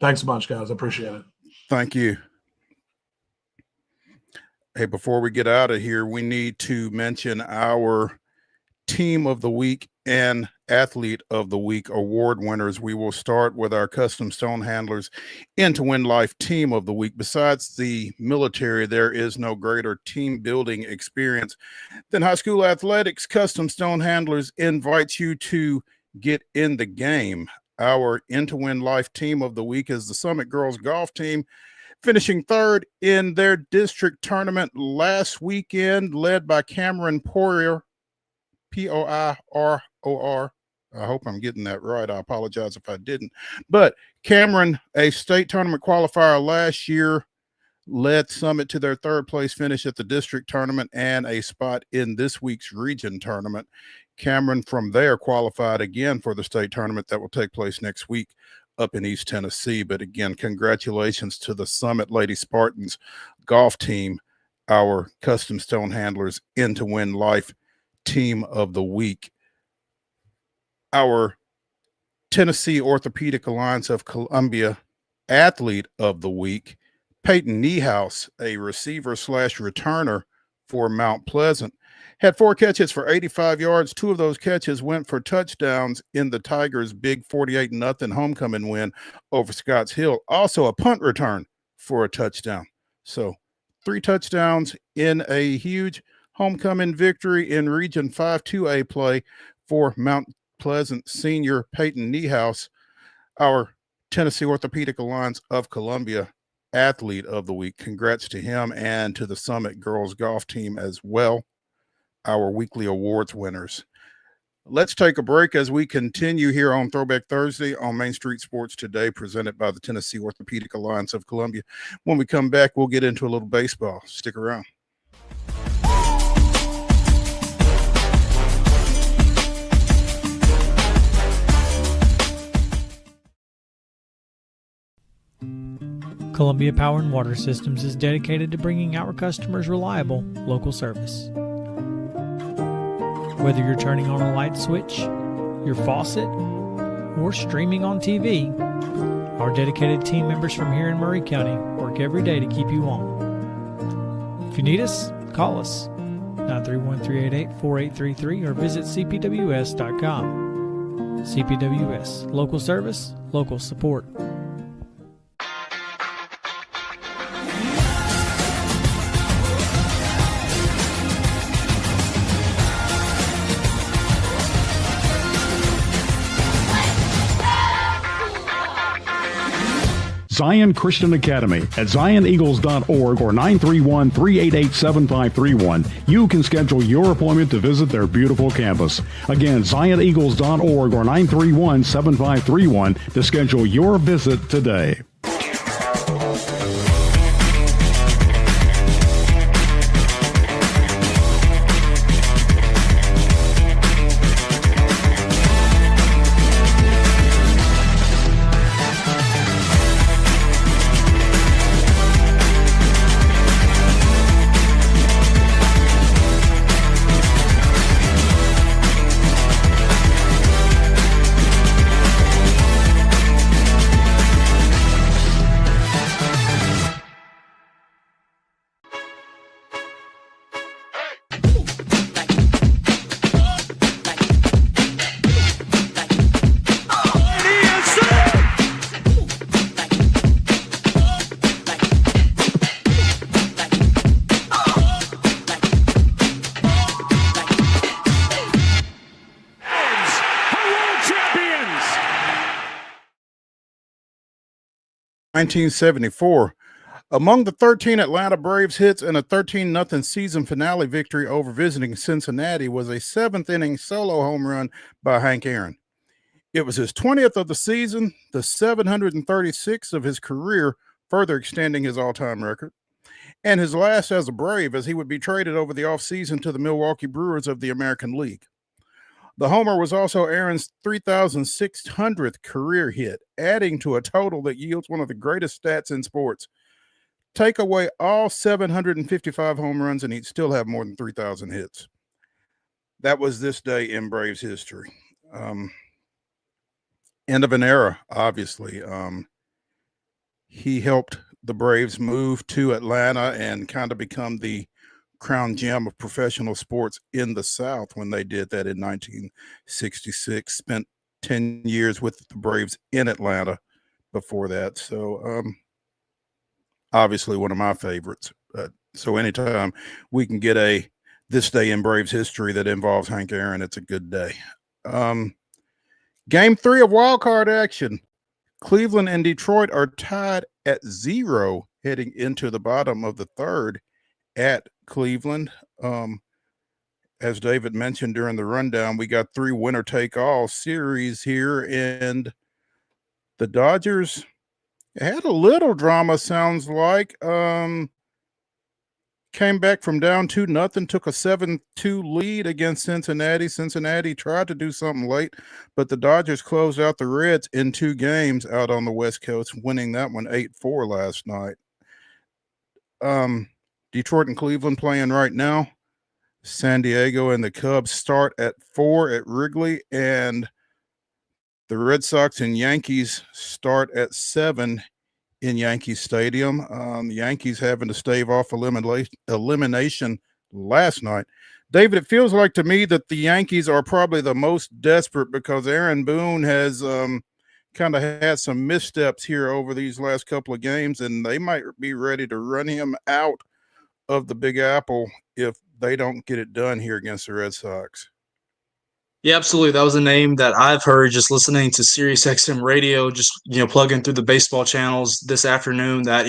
S10: Thanks a bunch, guys. I appreciate it.
S1: Thank you. Hey, before we get out of here, we need to mention our Team of the Week and Athlete of the Week award winners. We will start with our Custom Stone Handlers Into Win Life Team of the Week. Besides the military, there is no greater team building experience than high school athletics. Custom Stone Handlers invites you to get in the game. Our Into Win Life Team of the Week is the Summit Girls Golf Team, finishing third in their district tournament last weekend, led by Cameron Poirier, Poiror. I hope I'm getting that right. I apologize if I didn't. But Cameron, a state tournament qualifier last year, led Summit to their third place finish at the district tournament and a spot in this week's region tournament. Cameron from there qualified again for the state tournament that will take place next week up in East Tennessee. But again, congratulations to the Summit Lady Spartans golf team, our Custom Stone Handlers Into Win Life Team of the Week. Our Tennessee Orthopedic Alliance of Columbia Athlete of the Week, Peyton Niehaus, a receiver / returner for Mount Pleasant, had 4 catches for 85 yards. 2 of those catches went for touchdowns in the Tigers' big 48-0 homecoming win over Scotts Hill. Also a punt return for a touchdown. So 3 touchdowns in a huge homecoming victory in Region 5 2A play for Mount Pleasant senior Peyton Niehaus, our Tennessee Orthopedic Alliance of Columbia Athlete of the Week. Congrats to him and to the Summit girls golf team as well, our weekly awards winners. Let's take a break as we continue here on Throwback Thursday on Main Street Sports Today, presented by the Tennessee Orthopedic Alliance of Columbia. When we come back, we'll get into a little baseball. Stick around.
S11: Columbia Power and Water Systems is dedicated to bringing our customers reliable local service. Whether you're turning on a light switch, your faucet, or streaming on TV, our dedicated team members from here in Murray County work every day to keep you on. If you need us, call us 931-388-4833 or visit cpws.com. CPWS, local service, local support.
S9: Zion Christian Academy at zioneagles.org or 931-388-7531. You can schedule your appointment to visit their beautiful campus. Again, zioneagles.org or 931-7531 to schedule your visit today.
S1: $1974. Among the 13 Atlanta Braves hits in a 13-0 season finale victory over visiting Cincinnati was a 7th-inning solo home run by Hank Aaron. It was his 20th of the season, the 736th of his career, further extending his all-time record, and his last as a Brave, as he would be traded over the offseason to the Milwaukee Brewers of the American League. The homer was also Aaron's 3,600th career hit, adding to a total that yields one of the greatest stats in sports. Take away all 755 home runs, and he'd still have more than 3,000 hits. That was this day in Braves history. End of an era, obviously. He helped the Braves move to Atlanta and kind of become the crown gem of professional sports in the South when they did that in 1966. Spent 10 years with the Braves in Atlanta before that. So obviously one of my favorites. So anytime we can get a this day in Braves history that involves Hank Aaron, it's a good day. Game 3 of wild card action. Cleveland and Detroit are tied at 0 heading into the bottom of the third at Cleveland. As David mentioned during the rundown, we got 3 winner-take-all series here, and the Dodgers had a little drama, sounds like. Came back from down 2-0, took a 7-2 lead against Cincinnati. Cincinnati tried to do something late, but the Dodgers closed out the Reds in 2 games out on the West Coast, winning that one 8-4 last night. Detroit and Cleveland playing right now. San Diego and the Cubs start at 4 at Wrigley, and The Red Sox and Yankees start at 7 in Yankee Stadium. The Yankees having to stave off elimination last night. David, it feels like to me that the Yankees are probably the most desperate because Aaron Boone has kind of had some missteps here over these last couple of games, and they might be ready to run him out of the Big Apple if they don't get it done here against the Red Sox.
S2: Yeah, absolutely. That was a name that I've heard just listening to Sirius XM radio, just, plugging through the baseball channels this afternoon that,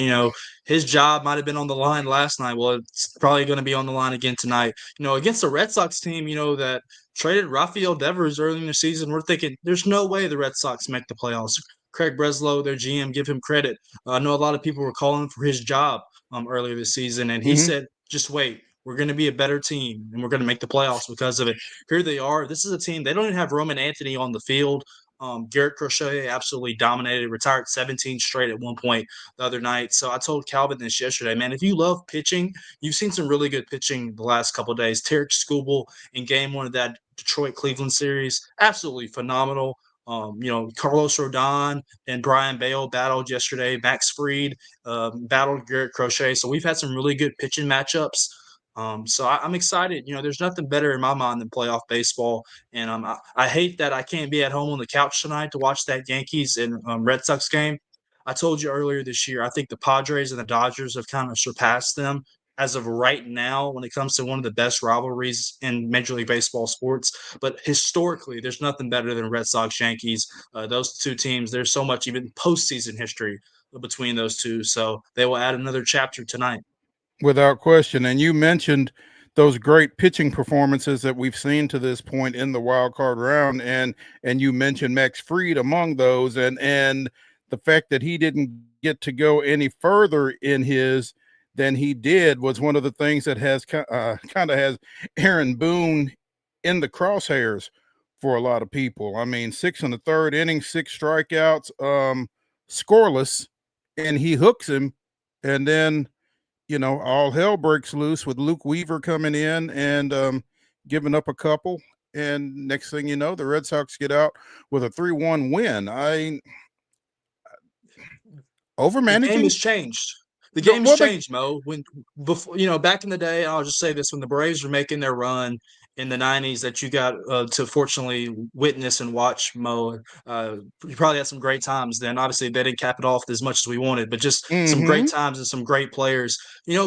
S2: his job might have been on the line last night. Well, it's probably going to be on the line again tonight. Against the Red Sox team, that traded Rafael Devers early in the season, we're thinking there's no way the Red Sox make the playoffs. Craig Breslow, their GM, give him credit. I know a lot of people were calling for his job earlier this season, and he said, just wait. We're going to be a better team, and we're going to make the playoffs because of it. Here they are. This is a team. They don't even have Roman Anthony on the field. Garrett Crochet absolutely dominated, retired 17 straight at one point the other night. So I told Calvin this yesterday, man, if you love pitching, you've seen some really good pitching the last couple of days. Tarek Skubal in game one of that Detroit-Cleveland series, absolutely phenomenal. Carlos Rodon and Brian Bale battled yesterday. Max Fried battled Garrett Crochet. So we've had some really good pitching matchups. So I'm excited. There's nothing better in my mind than playoff baseball. And I hate that I can't be at home on the couch tonight to watch that Yankees and Red Sox game. I told you earlier this year, I think the Padres and the Dodgers have kind of surpassed them as of right now when it comes to one of the best rivalries in Major League Baseball sports. But historically, there's nothing better than Red Sox Yankees. Those two teams, there's so much even postseason history between those two. So they will add another chapter tonight.
S1: Without question. And you mentioned those great pitching performances that we've seen to this point in the wild card round. And you mentioned Max Fried among those, and the fact that he didn't get to go any further in his than he did was one of the things that has kind of has Aaron Boone in the crosshairs for a lot of people. I mean, 6 in the third inning, 6 strikeouts, scoreless, and he hooks him, and then all hell breaks loose with Luke Weaver coming in and giving up a couple. And next thing you know, the Red Sox get out with a 3-1 win. Overmanaging.
S2: The game has changed. The game has changed, Mo. When before, back in the day, I'll just say this: when the Braves were making their run in the '90s, that you got to fortunately witness and watch, Mo. You probably had some great times then. Obviously, they didn't cap it off as much as we wanted, but just some great times and some great players.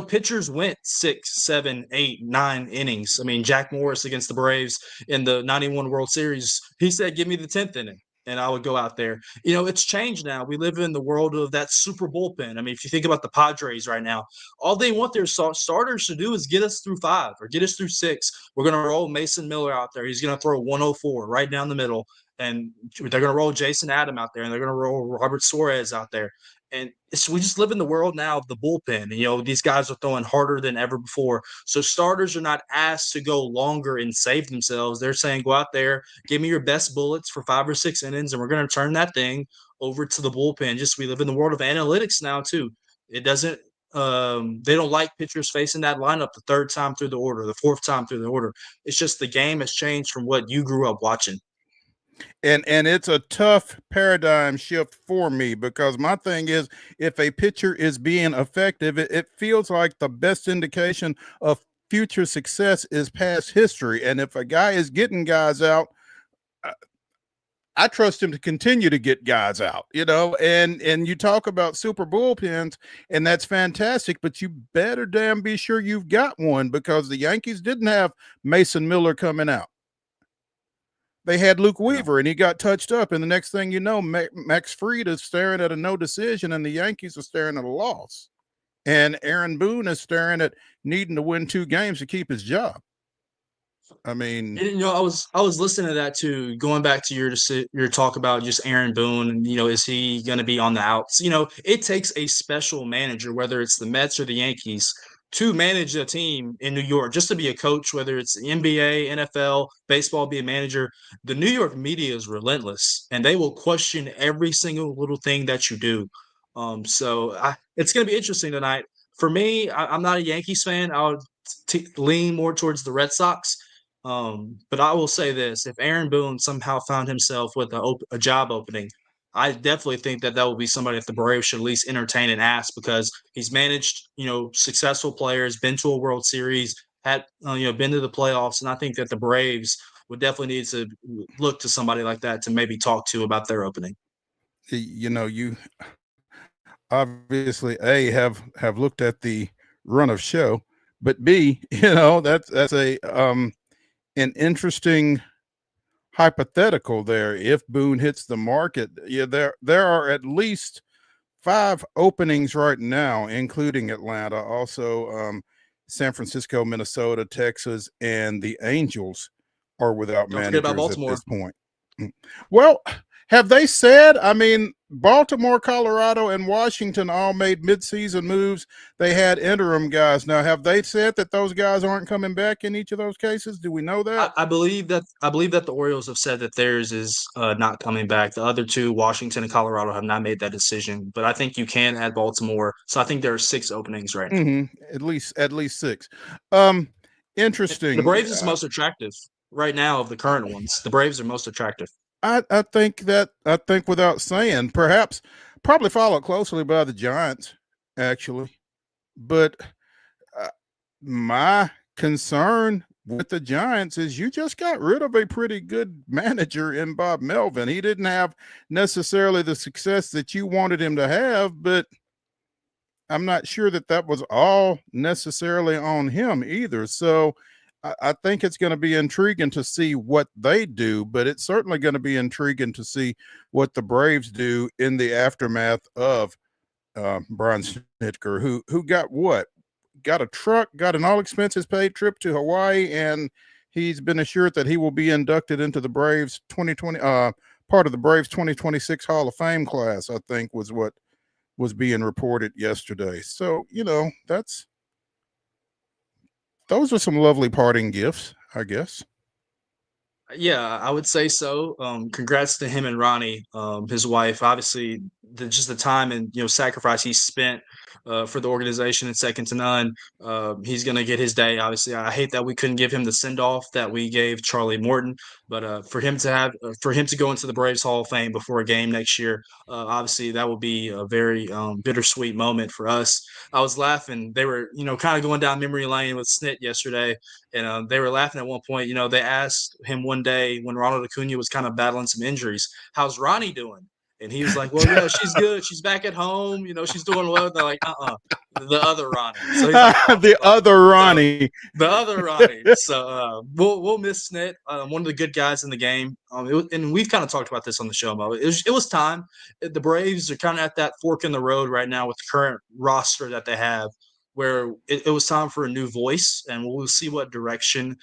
S2: Pitchers went 6, 7, 8, 9 innings. I mean, Jack Morris against the Braves in the '91 World Series, he said, "Give me the 10th inning." And I would go out there. It's changed now. We live in the world of that super bullpen. I mean, if you think about the Padres right now, all they want their starters to do is get us through 5 or get us through 6. We're going to roll Mason Miller out there. He's going to throw 104 right down the middle. And they're going to roll Jason Adam out there, and they're going to roll Robert Suarez out there. And we just live in the world now of the bullpen. These guys are throwing harder than ever before. So starters are not asked to go longer and save themselves. They're saying, go out there, give me your best bullets for 5 or 6 innings, and we're going to turn that thing over to the bullpen. We live in the world of analytics now, too. It doesn't they don't like pitchers facing that lineup the 3rd time through the order, the 4th time through the order. It's just the game has changed from what you grew up watching.
S1: And it's a tough paradigm shift for me, because my thing is, if a pitcher is being effective, it feels like the best indication of future success is past history. And if a guy is getting guys out, I trust him to continue to get guys out, and you talk about super bullpens, and that's fantastic, but you better damn be sure you've got one, because the Yankees didn't have Mason Miller coming out. They had Luke Weaver, and he got touched up. And the next thing you know, Max Fried is staring at a no decision, and the Yankees are staring at a loss. And Aaron Boone is staring at needing to win 2 games to keep his job. I mean,
S2: I was listening to that too, going back to your talk about just Aaron Boone and, is he going to be on the outs? It takes a special manager, whether it's the Mets or the Yankees, to manage a team in New York, just to be a coach, whether it's the NBA, NFL, baseball, be a manager. The New York media is relentless, and they will question every single little thing that you do. So it's going to be interesting tonight. For me, I'm not a Yankees fan. I would lean more towards the Red Sox. But I will say this: if Aaron Boone somehow found himself with a job opening, I definitely think that would be somebody that the Braves should at least entertain and ask, because he's managed, successful players, been to a World Series, had been to the playoffs, and I think that the Braves would definitely need to look to somebody like that to maybe talk to about their opening.
S1: You obviously have looked at the run of show, but B, that's a an interesting hypothetical there. If Boone hits the market, there are at least 5 openings right now, including Atlanta, also San Francisco, Minnesota, Texas, and the Angels are without
S2: Don't forget about
S1: managers at
S2: Baltimore.
S1: this point. Well, have they said? I mean, Baltimore, Colorado, and Washington all made midseason moves. They had interim guys. Now, have they said that those guys aren't coming back in each of those cases? Do we know that?
S2: I believe that the Orioles have said that theirs is not coming back. The other two, Washington and Colorado, have not made that decision. But I think you can add Baltimore. So I think there are 6 openings right now.
S1: At least 6. Interesting.
S2: The Braves is most attractive right now of the current ones. The Braves are most attractive.
S1: I think without saying, probably followed closely by the Giants, actually. But my concern with the Giants is you just got rid of a pretty good manager in Bob Melvin. He didn't have necessarily the success that you wanted him to have, but I'm not sure that was all necessarily on him either. So I think it's going to be intriguing to see what they do, but it's certainly going to be intriguing to see what the Braves do in the aftermath of Brian Snitker, who got a truck, got an all expenses paid trip to Hawaii, and he's been assured that he will be inducted into the Braves 2020 part of the Braves 2026 Hall of Fame class, I think was what was being reported yesterday. So, those are some lovely parting gifts, I guess.
S2: Yeah, I would say so. Congrats to him and Ronnie, his wife. Obviously, just the time and sacrifice he spent for the organization is second to none. He's gonna get his day. Obviously, I hate that we couldn't give him the send off that we gave Charlie Morton, but for him to go into the Braves Hall of Fame before a game next year, obviously that will be a very bittersweet moment for us. I was laughing. They were kind of going down memory lane with Snit yesterday. And they were laughing at one point. They asked him one day when Ronald Acuna was kind of battling some injuries, "How's Ronnie doing?" And he was like, "Well, she's good. She's back at home. She's doing well." They're like, the other Ronnie." So he's like,
S1: the other Ronnie.
S2: The other Ronnie. So we'll miss Snit, one of the good guys in the game. And we've kind of talked about this on the show, Mo. It was time. The Braves are kind of at that fork in the road right now with the current roster that they have, where it was time for a new voice, and we'll see what direction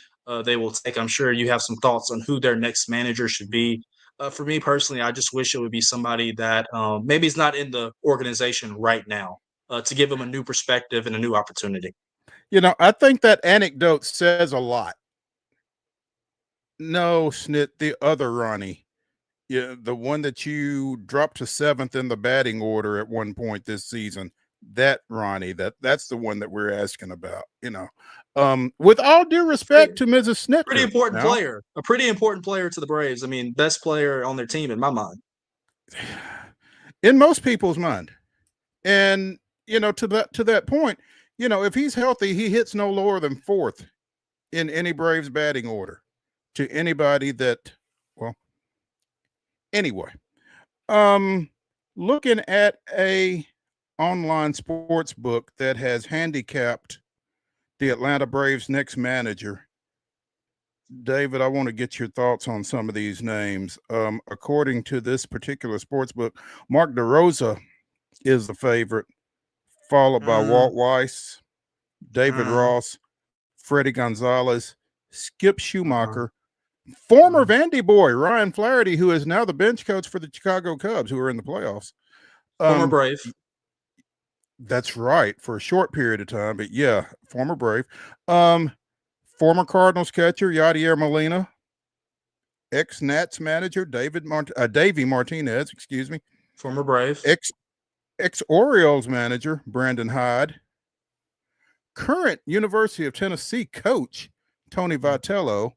S2: they will take. I'm sure you have some thoughts on who their next manager should be. For me personally, I just wish it would be somebody that maybe is not in the organization right now to give them a new perspective and a new opportunity.
S1: I think that anecdote says a lot. No, Snit, the other Ronnie. Yeah, the one that you dropped to 7th in the batting order at one point this season. That Ronnie, that's the one that we're asking about, with all due respect to Mrs. Snitker.
S2: Pretty important player, a pretty important player to the Braves. I mean, best player on their team in my mind.
S1: In most people's mind. And, to that point, if he's healthy, he hits no lower than 4th in any Braves batting order to anybody that, anyway, looking at a online sports book that has handicapped the Atlanta Braves next manager. David, I want to get your thoughts on some of these names. According to this particular sports book, Mark DeRosa is the favorite, followed by Walt Weiss, David Ross, Freddie Gonzalez, Skip Schumacher, former Vandy boy Ryan Flaherty, who is now the bench coach for the Chicago Cubs, who are in the playoffs.
S2: Former Brave.
S1: That's right, for a short period of time, but yeah, former Brave. Former Cardinals catcher Yadier Molina, ex-Nats manager Davey Martinez,
S2: former Brave.
S1: Ex-Orioles manager Brandon Hyde, current University of Tennessee coach Tony Vitello,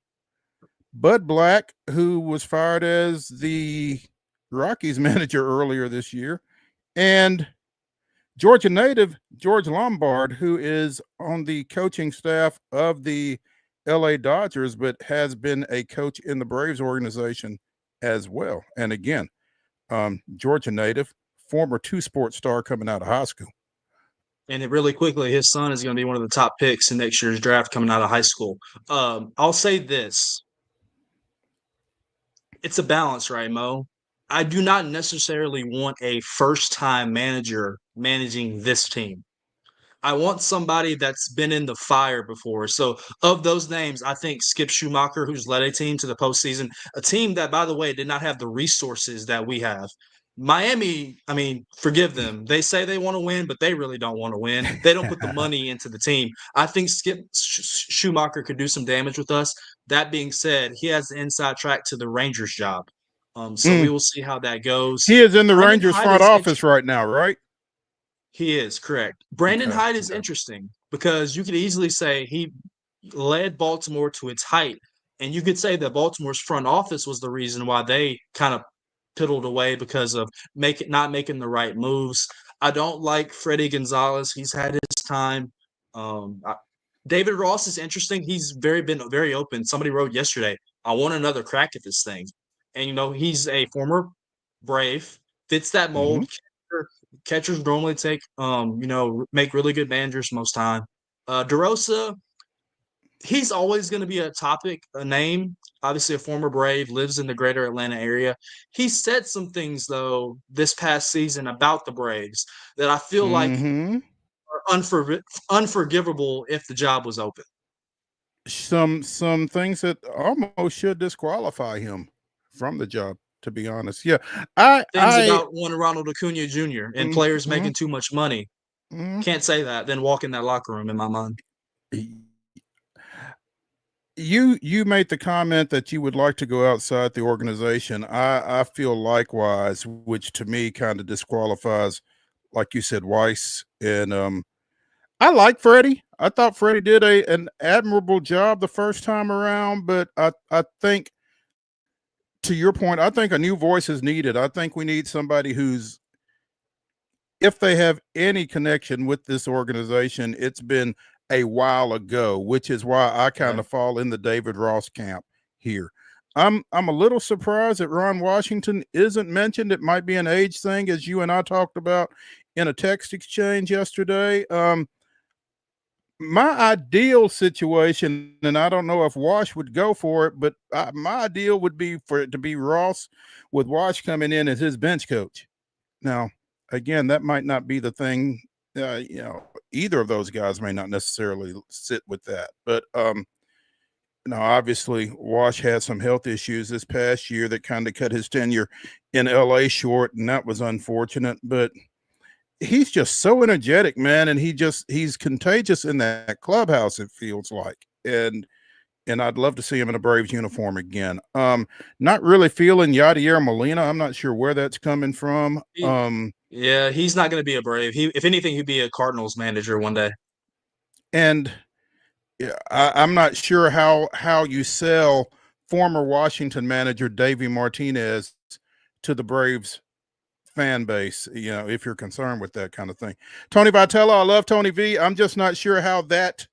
S1: Bud Black, who was fired as the Rockies manager earlier this year, and Georgia native George Lombard, who is on the coaching staff of the LA Dodgers, but has been a coach in the Braves organization as well. And again, Georgia native, former two-sport star coming out of high school.
S2: And it really quickly, his son is going to be one of the top picks in next year's draft coming out of high school. I'll say this. It's a balance, right, Mo? I do not necessarily want a first-time manager managing this team. I want somebody that's been in the fire before. So, of those names, I think Skip Schumacher, who's led a team to the postseason, a team that, by the way, did not have the resources that we have. Miami, I mean, forgive them. They say they want to win, but they really don't want to win. They don't put the money into the team. I think Skip Schumacher could do some damage with us. That being said, he has the inside track to the Rangers job. So we will see how that goes.
S1: He is in the
S2: Brandon
S1: Rangers
S2: Hyde
S1: front
S2: is
S1: office right now, right?
S2: He is, correct. Brandon
S1: Okay,
S2: Hyde is
S1: okay.
S2: interesting because you could easily say he led Baltimore to its height. And you could say that Baltimore's front office was the reason why they kind of piddled away because of not making the right moves. I don't like Freddie Gonzalez. He's had his time. David Ross is interesting. He's been very open. Somebody wrote yesterday, I want another crack at this thing. And, he's a former Brave, fits that mold. Catchers normally make really good managers most time. DeRosa, he's always going to be a name. Obviously, a former Brave, lives in the greater Atlanta area. He said some things, though, this past season about the Braves that I feel like are unforgivable if the job was open.
S1: Some things that almost should disqualify him from the job, to be honest. Yeah.
S2: About one Ronald Acuna Jr. and players making too much money. Can't say that, then walk in that locker room in my mind.
S1: You made the comment that you would like to go outside the organization. I feel likewise, which to me kind of disqualifies, like you said, Weiss. And I like Freddie. I thought Freddie did an admirable job the first time around, but I think, to your point, I think a new voice is needed. I think we need somebody who's, if they have any connection with this organization, it's been a while ago, which is why I kind of fall in the David Ross camp here. I'm a little surprised that Ron Washington isn't mentioned. It might be an age thing, as you and I talked about in a text exchange yesterday. My ideal situation, and I don't know if Wash would go for it, but my ideal would be for it to be Ross with Wash coming in as his bench coach. Now, again, that might not be the thing. Either of those guys may not necessarily sit with that. But obviously, Wash had some health issues this past year that kind of cut his tenure in LA short, and that was unfortunate. But he's just so energetic, man, and he's contagious in that clubhouse, it feels like. And I'd love to see him in a Braves uniform again. Not really feeling Yadier Molina. I'm not sure where that's coming from.
S2: Yeah, he's not going to be a Brave. If anything, he'd be a Cardinals manager one day.
S1: And I'm not sure how you sell former Washington manager Davey Martinez to the Braves fan base, if you're concerned with that kind of thing. Tony Vitello, I love Tony V. I'm just not sure how that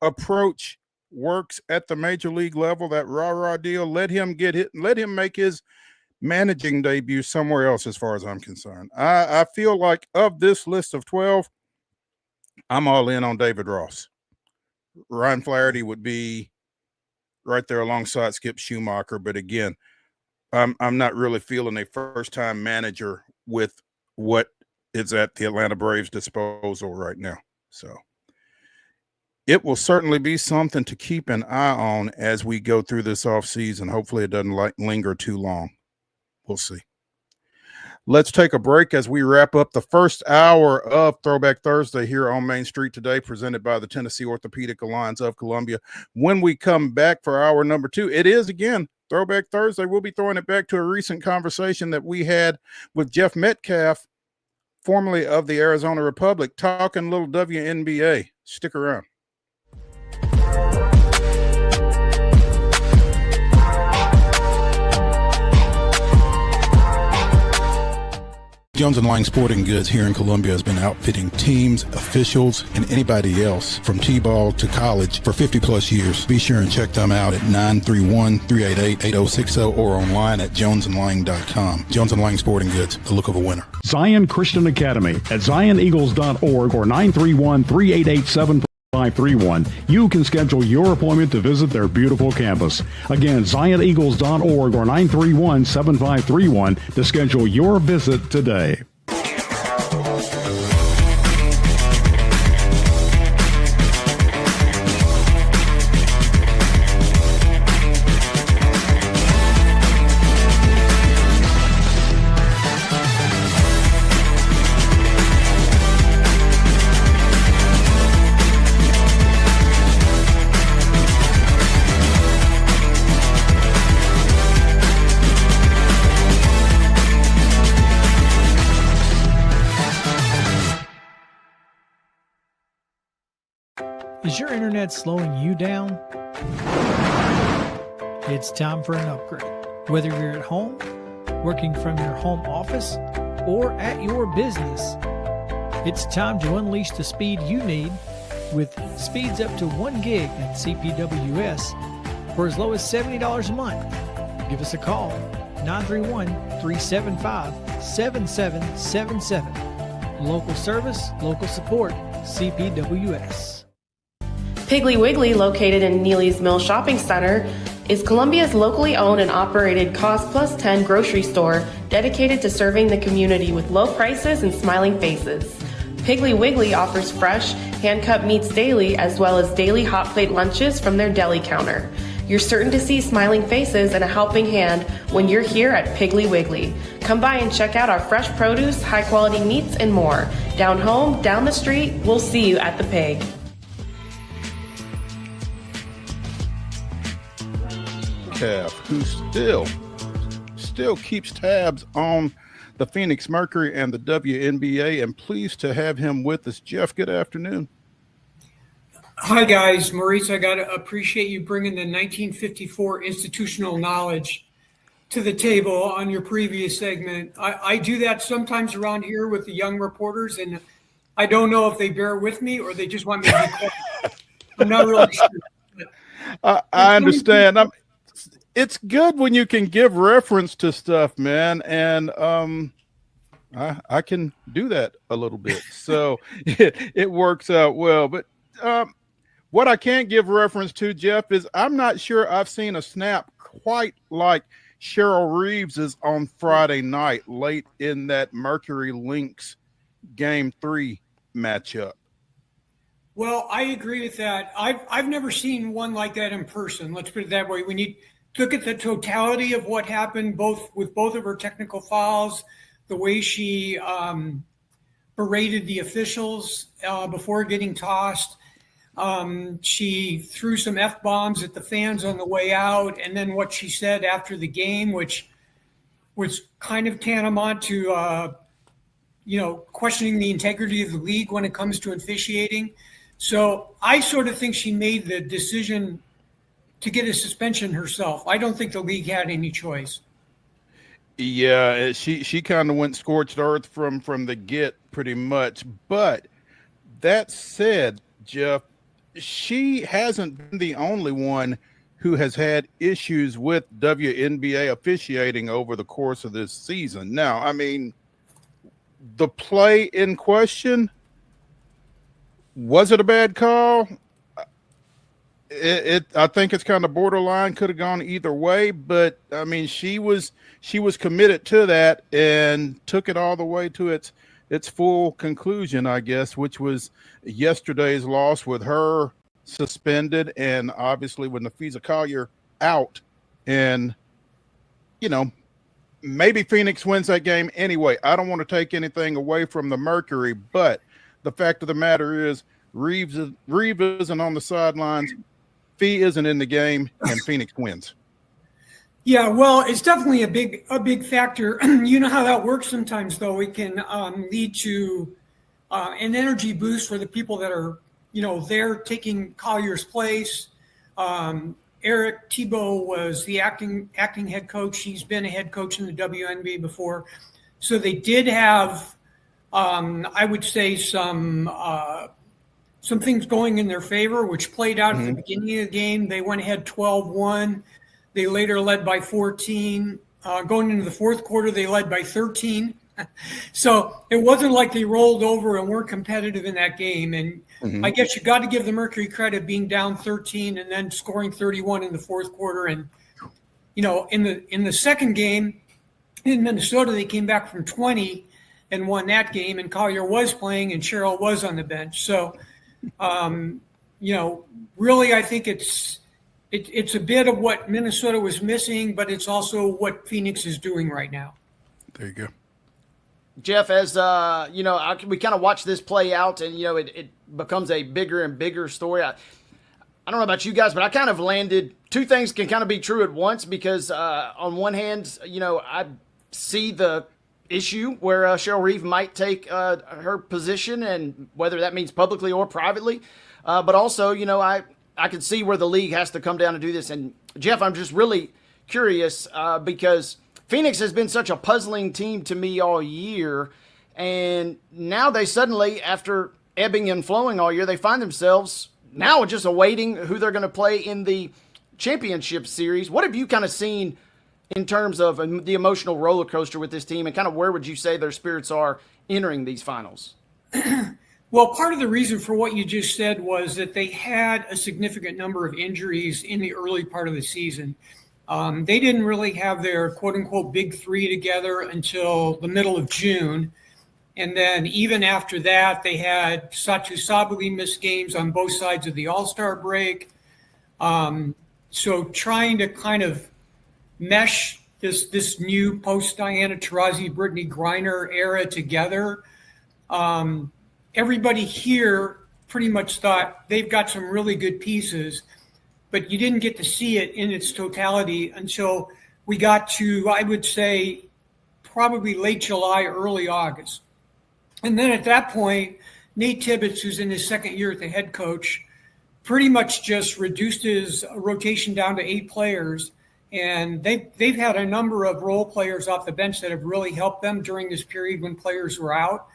S1: approach works at the major league level, that rah-rah deal. Let him get hit, let him make his managing debut somewhere else, as far as I'm concerned. I feel like of this list of 12, I'm all in on David Ross. Ryan Flaherty would be right there alongside Skip Schumacher, but again, I'm not really feeling a first-time manager with what is at the Atlanta Braves' disposal right now. So it will certainly be something to keep an eye on as we go through this offseason. Hopefully it doesn't linger too long. We'll see. Let's take a break as we wrap up the first hour of Throwback Thursday here on Main Street today, presented by the Tennessee Orthopedic Alliance of Columbia. When we come back for hour number 2, it is again Throwback Thursday. We'll be throwing it back to a recent conversation that we had with Jeff Metcalfe, formerly of the Arizona Republic, talking a little WNBA. Stick around. Jones & Lang Sporting Goods here in Columbia has been outfitting teams, officials, and anybody else from T-ball to college for 50-plus years. Be sure and check them out at 931-388-8060 or online at jonesandlang.com. Jones & Lang Sporting Goods, the look of a winner.
S9: Zion Christian Academy at zioneagles.org or 931-388-7531. You can schedule your appointment to visit their beautiful campus. Again, zioneagles.org or 931-7531 to schedule your visit today.
S11: Is your internet slowing you down? It's time for an upgrade. Whether you're at home, working from your home office, or at your business, it's time to unleash the speed you need with speeds up to 1 gig at CPWS for as low as $70 a month. Give us a call, 931-375-7777. Local service, local support, CPWS.
S12: Piggly Wiggly, located in Neely's Mill Shopping Center, is Columbia's locally owned and operated Cost Plus 10 grocery store dedicated to serving the community with low prices and smiling faces. Piggly Wiggly offers fresh, hand-cut meats daily as well as daily hot plate lunches from their deli counter. You're certain to see smiling faces and a helping hand when you're here at Piggly Wiggly. Come by and check out our fresh produce, high-quality meats, and more. Down home, down the street, we'll see you at the Pig.
S1: Who still keeps tabs on the Phoenix Mercury and the WNBA, and pleased to have him with us. Jeff, good afternoon.
S13: Hi guys, Maurice, I gotta appreciate you bringing the 1954 institutional knowledge to the table on your previous segment. I do that sometimes around here with the young reporters, and I don't know if they bear with me or they just want me to be quiet. I'm not really sure.
S1: I understand. It's good when you can give reference to stuff, man, and I can do that a little bit, so it works out well. But what I can't give reference to, Jeff, is I'm not sure I've seen a snap quite like Cheryl Reeves's on Friday night, late in that Mercury Lynx Game 3 matchup.
S13: Well, I agree with that. I've never seen one like that in person. Let's put it that way. When you look at the totality of what happened, both of her technical fouls, the way she berated the officials before getting tossed. She threw some F-bombs at the fans on the way out, and then what she said after the game, which was kind of tantamount to, questioning the integrity of the league when it comes to officiating. So I sort of think she made the decision to get a suspension herself. I don't think the league had any choice.
S1: Yeah, she kind of went scorched earth from the get pretty much. But that said, Jeff, she hasn't been the only one who has had issues with WNBA officiating over the course of this season. Now, I mean, the play in question, was it a bad call? I think it's kind of borderline, could have gone either way, but I mean, she was committed to that and took it all the way to its full conclusion, I guess, which was yesterday's loss with her suspended and obviously with Nafisa Collier out. And, maybe Phoenix wins that game anyway. I don't want to take anything away from the Mercury, but the fact of the matter is Reeves isn't on the sidelines. Fee isn't in the game, and Phoenix wins.
S13: Yeah, well, it's definitely a big factor. You know how that works sometimes, though. It can lead to an energy boost for the people that are, there taking Collier's place. Eric Thibault was the acting head coach. He's been a head coach in the WNBA before. So they did have, I would say, some things going in their favor, which played out at the beginning of the game. They went ahead 12-1. They later led by 14. Going into the fourth quarter, they led by 13. So it wasn't like they rolled over and weren't competitive in that game. And I guess you got to give the Mercury credit being down 13 and then scoring 31 in the fourth quarter. And, you know, in the second game in Minnesota, they came back from 20 and won that game. And Collier was playing and Sherrill was on the bench. So, you know, really, I think it's a bit of what Minnesota was missing, but it's also what Phoenix is doing right now.
S1: There you go.
S14: Jeff, as you know, we kind of watch this play out, and you know, it becomes a bigger and bigger story. I don't know about you guys, but I kind of landed two things can kind of be true at once because on one hand, you know, I see the issue where Cheryl Reeve might take her position, and whether that means publicly or privately, but also, you know, I can see where the league has to come down and do this. And Jeff, I'm just really curious because Phoenix has been such a puzzling team to me all year, and now they suddenly, after ebbing and flowing all year, they find themselves now just awaiting who they're going to play in the championship series. What have you kind of seen in terms of the emotional roller coaster with this team, and kind of where would you say their spirits are entering these finals?
S13: Well, part of the reason for what you just said was that they had a significant number of injuries in the early part of the season. They didn't really have their quote-unquote big three together until the middle of June. And then even after that, they had Satu Sabali miss games on both sides of the All-Star break. So trying to kind of mesh this new post-Diana Taurasi, Brittany Griner era together, everybody here pretty much thought they've got some really good pieces, but you didn't get to see it in its totality until we got to, I would say, probably late July, early August. And then at that point, Nate Tibbetts, who's in his second year at the head coach, pretty much just reduced his rotation down to 8 players. And they've had a number of role players off the bench that have really helped them during this period when players were out.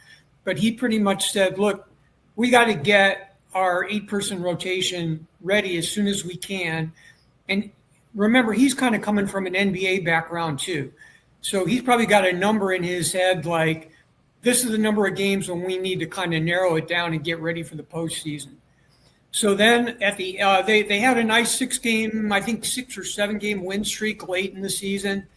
S13: But he pretty much said, look, we got to get our 8-person rotation ready as soon as we can. And remember, he's kind of coming from an NBA background too. So he's probably got a number in his head like, this is the number of games when we need to kind of narrow it down and get ready for the postseason. So then at the they had a nice 6 or 7 game win streak late in the season.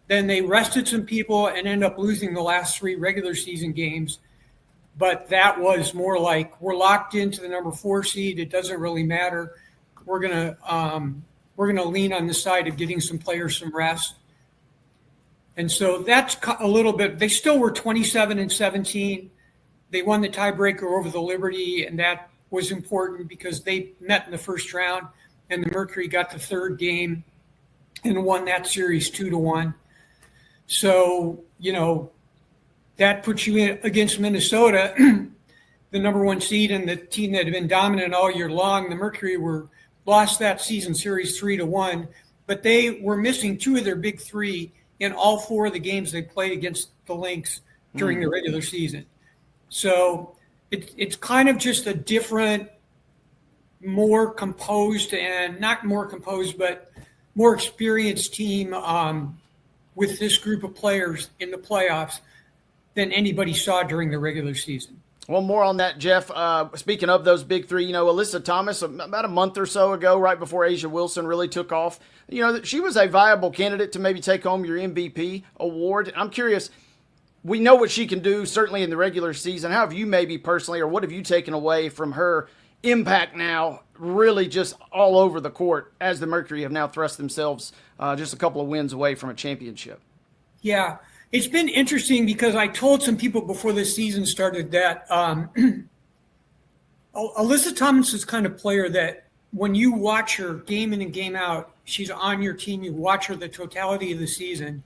S13: Then they rested some people and ended up losing the last 3 regular season games. But that was more like, we're locked into the number 4 seed. It doesn't really matter. We're gonna lean on the side of getting some players some rest. And so that's a little bit. They still were 27-17. They won the tiebreaker over the Liberty, and that was important because they met in the first round, and the Mercury got the 3rd game and won that series 2-1. So, you know, that puts you in against Minnesota, the number 1 seed and the team that had been dominant all year long. The Mercury lost that season series 3-1, but they were missing 2 of their big 3 in all 4 of the games they played against the Lynx during the regular season. So it's kind of just a different, more composed and not more composed, but more experienced team with this group of players in the playoffs than anybody saw during the regular season.
S14: Well, more on that, Jeff. Speaking of those big 3, you know, Alyssa Thomas, about a month or so ago, right before Asia Wilson really took off, you know, she was a viable candidate to maybe take home your MVP award. I'm curious, we know what she can do, certainly in the regular season. How have you maybe personally, or what have you taken away from her impact now, really just all over the court as the Mercury have now thrust themselves just a couple of wins away from a championship?
S13: Yeah. It's been interesting because I told some people before the season started that Alyssa Thomas is kind of player that when you watch her game in and game out, she's on your team, you watch her the totality of the season.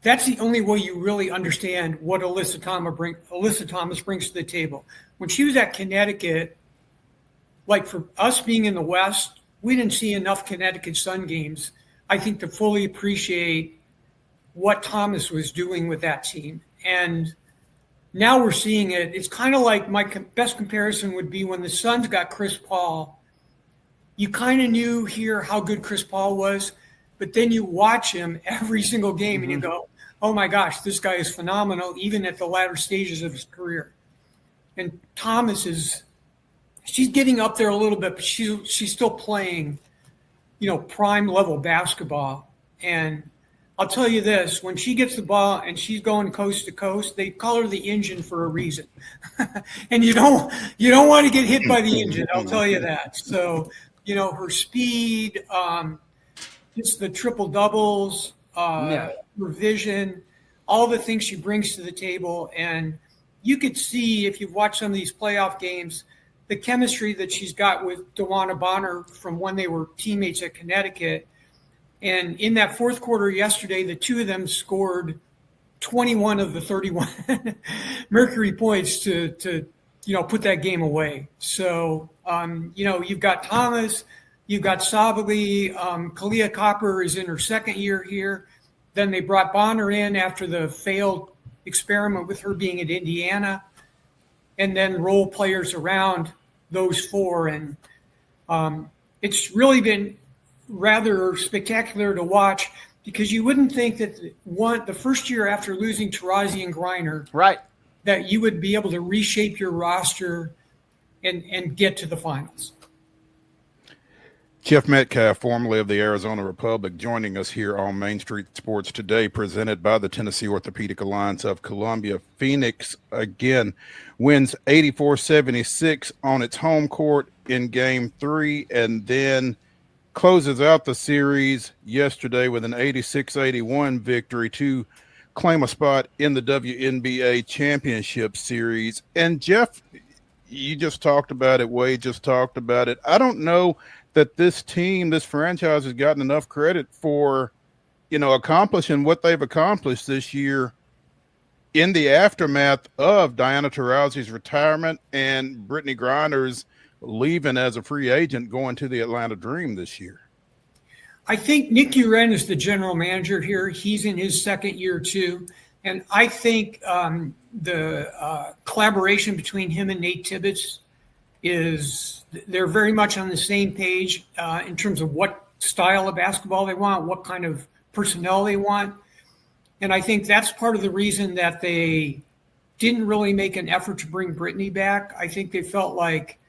S13: That's the only way you really understand what Alyssa Thomas brings to the table. When she was at Connecticut, like for us being in the West, we didn't see enough Connecticut Sun games, I think, to fully appreciate what Thomas was doing with that team. And now we're seeing it. It's kind of like my best comparison would be when the Suns got Chris Paul. You kind of knew here how good Chris Paul was, but then you watch him every single game and you go, oh my gosh, this guy is phenomenal, even at the latter stages of his career. And Thomas she's getting up there a little bit, but she's still playing, prime level basketball. And I'll tell you this, when she gets the ball and she's going coast to coast, they call her the engine for a reason. And you don't want to get hit by the engine, I'll tell you that. So, her speed, just the triple doubles, her vision, all the things she brings to the table. And you could see, if you've watched some of these playoff games, the chemistry that she's got with DeWanna Bonner from when they were teammates at Connecticut. And in that fourth quarter yesterday, the two of them scored 21 of the 31 Mercury points to put that game away. So, you've got Thomas, you've got Sabali, Kalia Copper is in her second year here. Then they brought Bonner in after the failed experiment with her being at Indiana, and then role players around those four. And it's really been rather spectacular to watch, because you wouldn't think that the first year after losing Taurasi and Griner,
S14: right,
S13: that you would be able to reshape your roster and get to the finals.
S1: Jeff Metcalfe, formerly of the Arizona Republic, joining us here on Main Street Sports Today, presented by the Tennessee Orthopedic Alliance of Columbia. Phoenix, again, wins 84-76 on its home court in Game 3, and then closes out the series yesterday with an 86-81 victory to claim a spot in the WNBA Championship Series. And Jeff, you just talked about it. Wade just talked about it. I don't know that this team, this franchise, has gotten enough credit for, accomplishing what they've accomplished this year in the aftermath of Diana Taurasi's retirement and Brittany Griner's leaving as a free agent, going to the Atlanta Dream this year.
S13: I think Nick Uren is the general manager here. He's in his second year too. And I think the collaboration between him and Nate Tibbetts they're very much on the same page in terms of what style of basketball they want, what kind of personnel they want. And I think that's part of the reason that they didn't really make an effort to bring Brittany back. I think they felt like,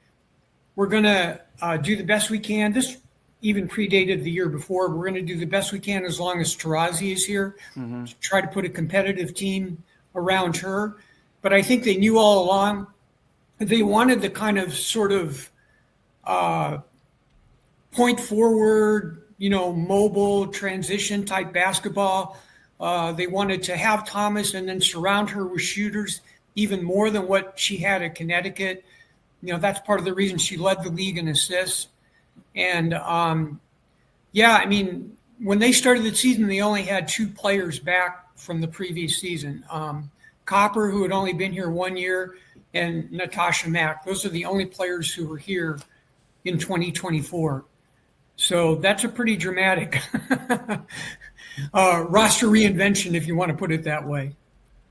S13: we're going to do the best we can. This even predated the year before. We're going to do the best we can as long as Taurasi is here, to try to put a competitive team around her. But I think they knew all along they wanted the kind of sort of point forward, mobile transition type basketball. They wanted to have Thomas and then surround her with shooters even more than what she had at Connecticut. That's part of the reason she led the league in assists. And, when they started the season, they only had two players back from the previous season. Copper, who had only been here 1 year, and Natasha Mack. Those are the only players who were here in 2024. So that's a pretty dramatic roster reinvention, if you want to put it that way.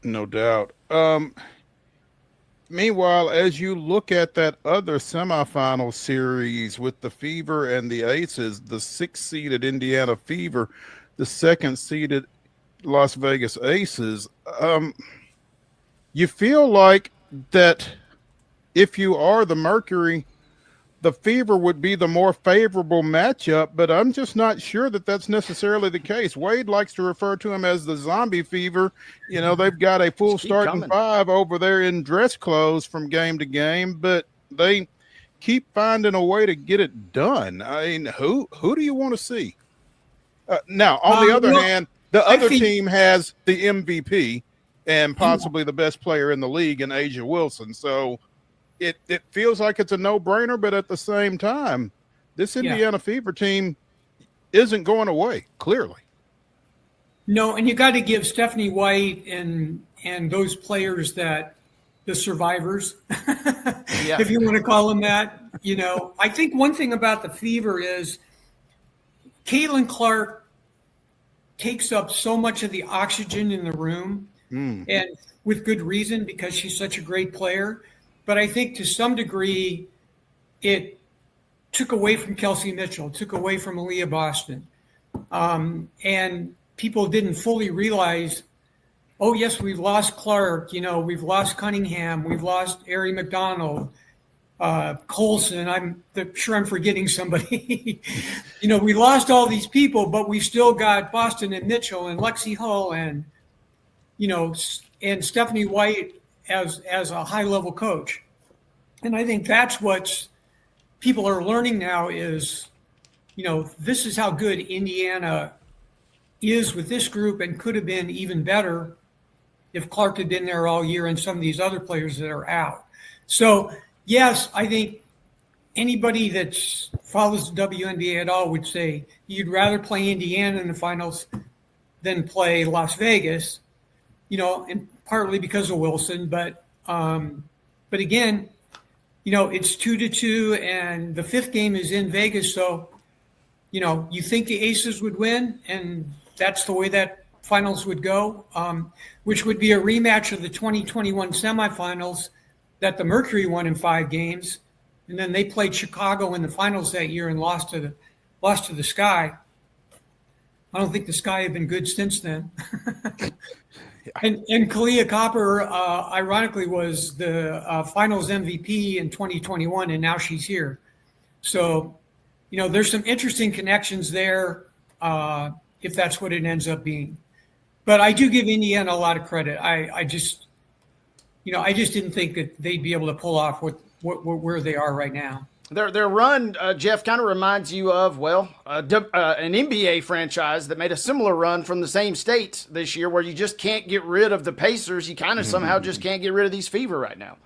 S1: No doubt. Meanwhile, as you look at that other semifinal series with the Fever and the Aces, the 6th-seeded Indiana Fever, the 2nd-seeded Las Vegas Aces, you feel like that if you are the Mercury, the Fever would be the more favorable matchup, but I'm just not sure that that's necessarily the case. Wade likes to refer to him as the zombie Fever. They've got a full starting five over there in dress clothes from game to game, but they keep finding a way to get it done. I mean, who do you want to see? Now, on the other hand, the other team has the MVP and possibly the best player in the league in Asia Wilson. So it feels like it's a no-brainer, but at the same time, this Indiana Fever team isn't going away, clearly.
S13: No, and you got to give Stephanie White and those players that the survivors, if you want to call them that. I think one thing about the Fever is Caitlin Clark takes up so much of the oxygen in the room, and with good reason, because she's such a great player. But I think to some degree, it took away from Kelsey Mitchell, took away from Aaliyah Boston. And people didn't fully realize, oh, yes, we've lost Clark, we've lost Cunningham, we've lost Ari McDonald, Colson. I'm sure I'm forgetting somebody. We lost all these people, but we still got Boston and Mitchell and Lexi Hull and Stephanie White as a high-level coach. And I think that's what people are learning now is, this is how good Indiana is with this group and could have been even better if Clark had been there all year and some of these other players that are out. So, yes, I think anybody that follows the WNBA at all would say you'd rather play Indiana in the finals than play Las Vegas, and partly because of Wilson. But again, it's 2-2, and the fifth game is in Vegas. So, you think the Aces would win, and that's the way that finals would go, which would be a rematch of the 2021 semifinals that the Mercury won in 5 games. And then they played Chicago in the finals that year and lost to the Sky. I don't think the Sky have been good since then. And Kalia Copper, ironically, was the finals MVP in 2021, and now she's here. So, there's some interesting connections there, if that's what it ends up being. But I do give Indiana a lot of credit. I just didn't think that they'd be able to pull off where they are right now.
S14: Their run, Jeff, kind of reminds you of, an NBA franchise that made a similar run from the same state this year, where you just can't get rid of the Pacers. You kind of somehow just can't get rid of these Fever right now.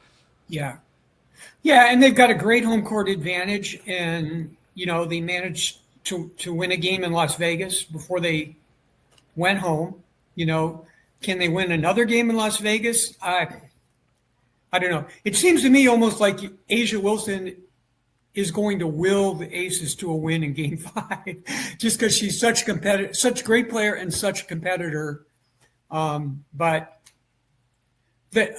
S13: Yeah. Yeah, and they've got a great home court advantage, and, they managed to win a game in Las Vegas before they went home. Can they win another game in Las Vegas? I don't know. It seems to me almost like Asia Wilson is going to will the Aces to a win in Game 5, just because she's such a great player and such a competitor. But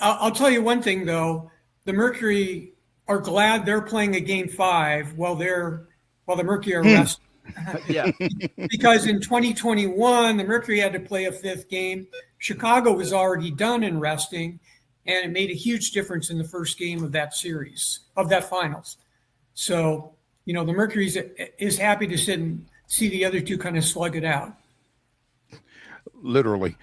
S13: I'll tell you one thing, though: the Mercury are glad they're playing a Game 5 while the Mercury are resting.
S14: Yeah,
S13: because in 2021 the Mercury had to play a 5th game. Chicago was already done and resting, and it made a huge difference in the first game of that series, of that finals. So, the Mercury is happy to sit and see the other two kind of slug it out.
S1: Literally.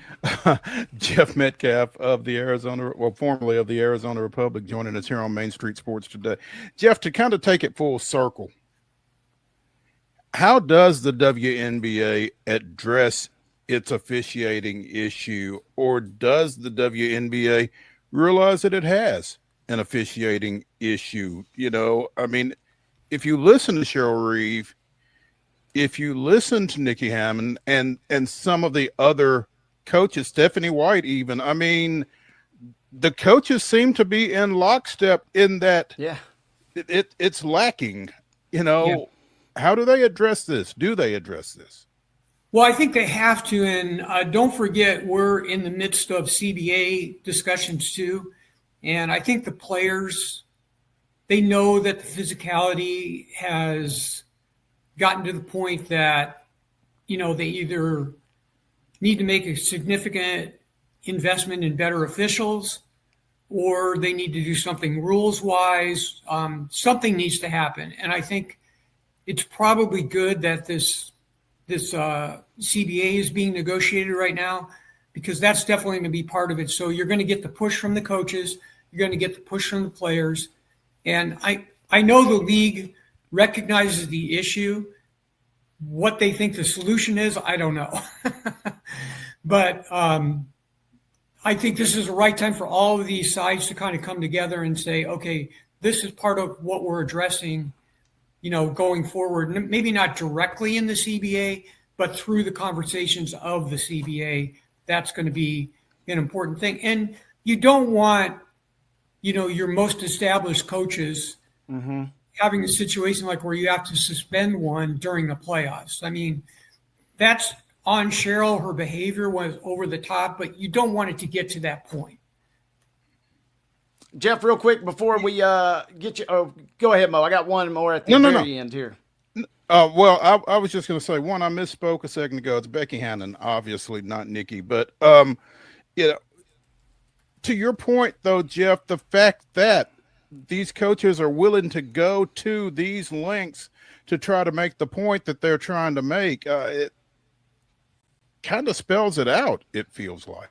S1: Jeff Metcalfe of the formerly of the Arizona Republic, joining us here on Main Street Sports today. Jeff, to kind of take it full circle, how does the WNBA address its officiating issue, or does the WNBA realize that it has an officiating issue? If you listen to Cheryl Reeve, if you listen to Nikki Hammond and some of the other coaches, Stephanie White even, the coaches seem to be in lockstep in that it's lacking. How do they address this? Do they address this?
S13: Well, I think they have to, and don't forget we're in the midst of CBA discussions too. And I think the players, they know that the physicality has gotten to the point that, they either need to make a significant investment in better officials, or they need to do something rules-wise. Something needs to happen. And I think it's probably good that this CBA is being negotiated right now, because that's definitely going to be part of it. So you're going to get the push from the coaches. You're going to get the push from the players. And I know the league recognizes the issue. What they think the solution is, I don't know. But I think this is the right time for all of these sides to kind of come together and say, okay, this is part of what we're addressing, going forward. Maybe not directly in the CBA, but through the conversations of the CBA. That's going to be an important thing. And you don't want, your most established coaches having a situation like where you have to suspend one during the playoffs. That's on Cheryl. Her behavior was over the top, but you don't want it to get to that point.
S14: Jeff, real quick before we get you. Oh, go ahead, Mo. I got one more at the very end here.
S1: Well, I was just going to say, one, I misspoke a second ago. It's Becky Hannon, obviously not Nikki. But, you know, to your point, though, Jeff, the fact that these coaches are willing to go to these lengths to try to make the point that they're trying to make, it kind of spells it out, it feels like.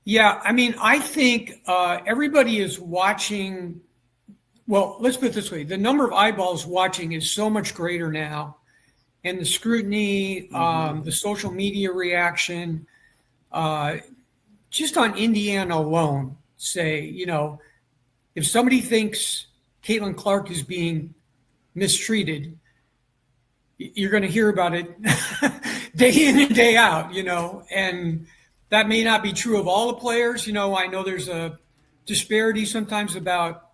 S13: Yeah, I mean, I think everybody is watching. Well, let's put it this way. The number of eyeballs watching is so much greater now. And the scrutiny, the social media reaction, just on Indiana alone, say, you know, if somebody thinks Caitlin Clark is being mistreated, you're going to hear about it day in and day out, you know, and that may not be true of all the players. You know, I know there's a disparity sometimes about,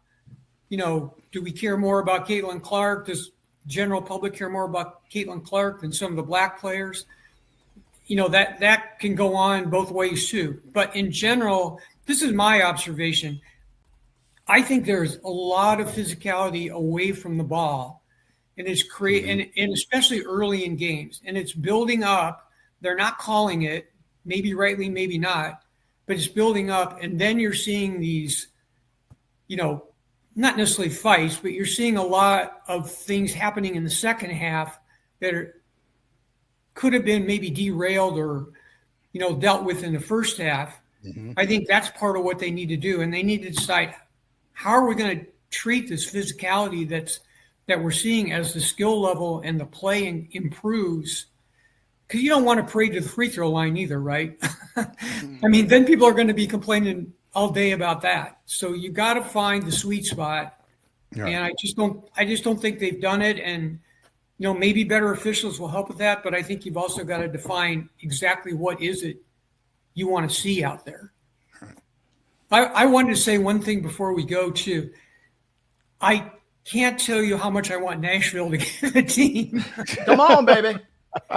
S13: you know, do we care more about Caitlin Clark? Does the general public care more about Caitlin Clark than some of the black players? You know, that can go on both ways too. But in general, this is my observation. I think there's a lot of physicality away from the ball, and it's and especially early in games, and it's building up. They're not calling it, maybe rightly, maybe not, but it's building up. And then you're seeing these, you know, not necessarily fights, but you're seeing a lot of things happening in the second half that could have been maybe derailed or, you know, dealt with in the first half. I think that's part of what they need to do. And they need to decide, how are we going to treat this physicality that we're seeing as the skill level and the play improves? Because you don't want to parade to the free throw line either, right? I mean, then people are going to be complaining all day about that. So you got to find the sweet spot. Yeah. And I just don't think they've done it. And, you know, maybe better officials will help with that, but I think you've also got to define exactly what is it you want to see out there. I wanted to say one thing before we go too. I can't tell you how much I want Nashville to get a team.
S14: Come on, baby.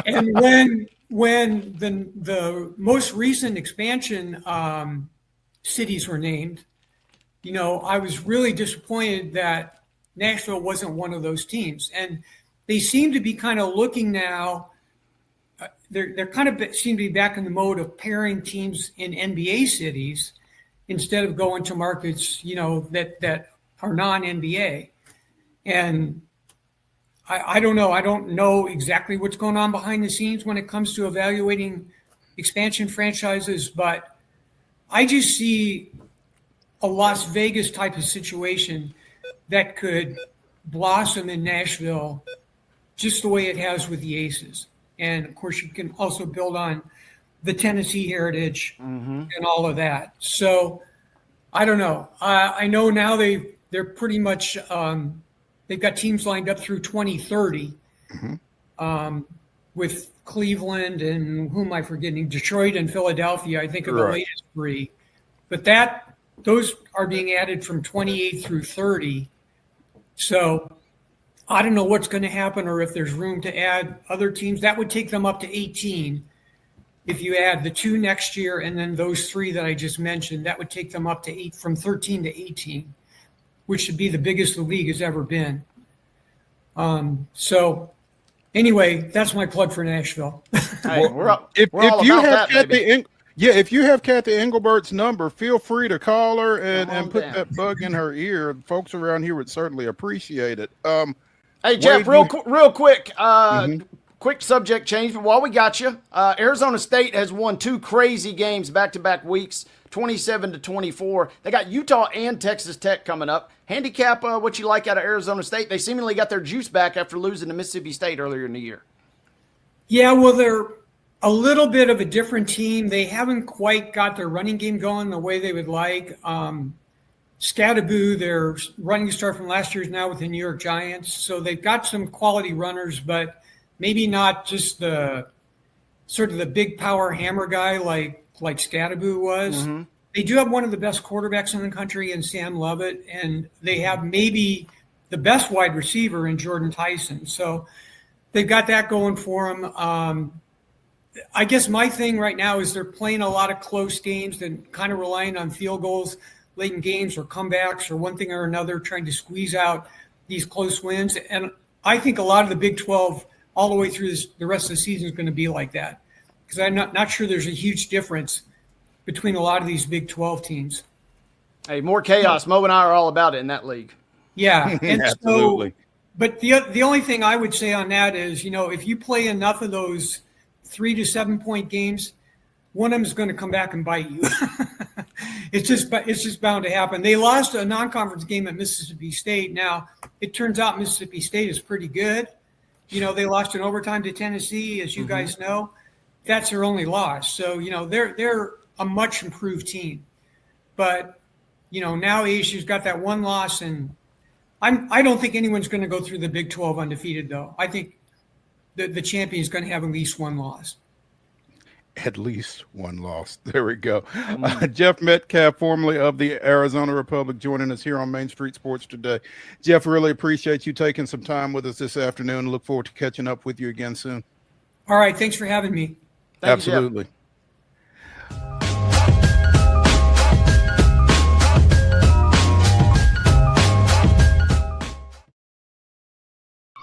S13: And when the most recent expansion cities were named, you know, I was really disappointed that Nashville wasn't one of those teams. And they seem to be kind of looking now. They're kind of seem to be back in the mode of pairing teams in NBA cities instead of going to markets, you know, that are non-NBA. And I don't know. I don't know exactly what's going on behind the scenes when it comes to evaluating expansion franchises, but I just see a Las Vegas type of situation that could blossom in Nashville just the way it has with the Aces. And of course, you can also build on the Tennessee heritage and all of that. So I don't know. I know now they're pretty much they've got teams lined up through 2030 with Cleveland and who am I forgetting? Detroit and Philadelphia, I think, are the latest three. But those are being added from 28 through 30. So I don't know what's going to happen or if there's room to add other teams. That would take them up to 18. If you add the 2 next year and then those 3 that I just mentioned, that would take them up to 8, from 13 to 18, which should be the biggest the league has ever been. So anyway, that's my plug for Nashville.
S14: Hey, if
S1: you have Kathy Engelbert's number, feel free to call her and put that bug in her ear. Folks around here would certainly appreciate it.
S14: Hey, Jeff, real quick, quick subject change, but while we got you, Arizona State has won 2 crazy games back-to-back weeks, 27-24. They got Utah and Texas Tech coming up. Handicap what you like out of Arizona State. They seemingly got their juice back after losing to Mississippi State earlier in the year. Yeah,
S13: well, they're a little bit of a different team. They haven't quite got their running game going the way they would like. Scattaboo, their running star from last year, is now with the New York Giants. So they've got some quality runners, but maybe not just the sort of the big power hammer guy like Scattaboo was. They do have one of the best quarterbacks in the country in Sam Lovett, and they have maybe the best wide receiver in Jordan Tyson. So they've got that going for them. I guess my thing right now is they're playing a lot of close games and kind of relying on field goals late in games or comebacks or one thing or another, trying to squeeze out these close wins. And I think a lot of the Big 12 all the way through the rest of the season is going to be like that, because I'm not sure there's a huge difference between a lot of these Big 12 teams.
S14: Hey, more chaos. Mo and I are all about it in that league.
S13: Yeah. And
S1: Absolutely.
S13: So, but the only thing I would say on that is, if you play enough of those 3 to 7 point games, one of them is going to come back and bite you. It's just bound to happen. They lost a non-conference game at Mississippi State. Now, it turns out Mississippi State is pretty good. They lost in overtime to Tennessee, as you guys know. That's their only loss. So, they're a much improved team. But, now ASU's got that one loss, and I don't think anyone's going to go through the Big 12 undefeated, though. I think the champion is going to have at least one loss.
S1: At least one loss. There we go. Jeff Metcalfe, formerly of the Arizona Republic, joining us here on Main Street Sports today. Jeff, really appreciate you taking some time with us this afternoon. Look forward to catching up with you again soon.
S13: All right. Thanks for having me.
S1: Absolutely.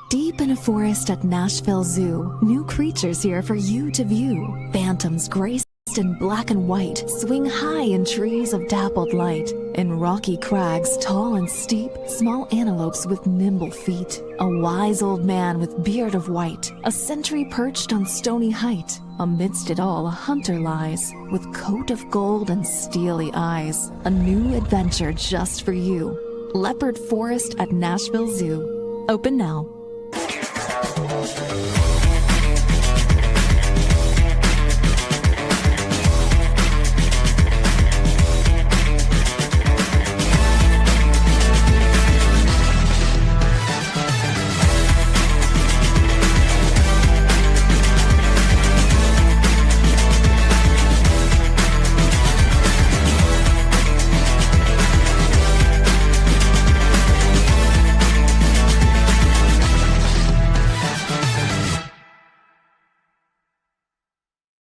S5: Deep in a forest at Nashville Zoo, new creatures here for you to view. Phantoms graced in black and white swing high in trees of dappled light. In rocky crags, tall and steep, small antelopes with nimble feet. A wise old man with beard of white, a sentry perched on stony height. Amidst it all, a hunter lies, with coat of gold and steely eyes. A new adventure just for you. Leopard Forest at Nashville Zoo. Open now.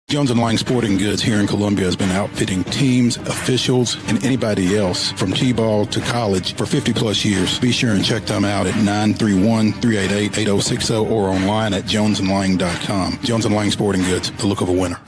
S15: Jones & Lang Sporting Goods here in Columbia has been outfitting teams, officials, and anybody else from T-ball to college for 50 plus years. Be sure and check them out at 931-388-8060 or online at jonesandlang.com. Jones & Lang Sporting Goods, the look of a winner.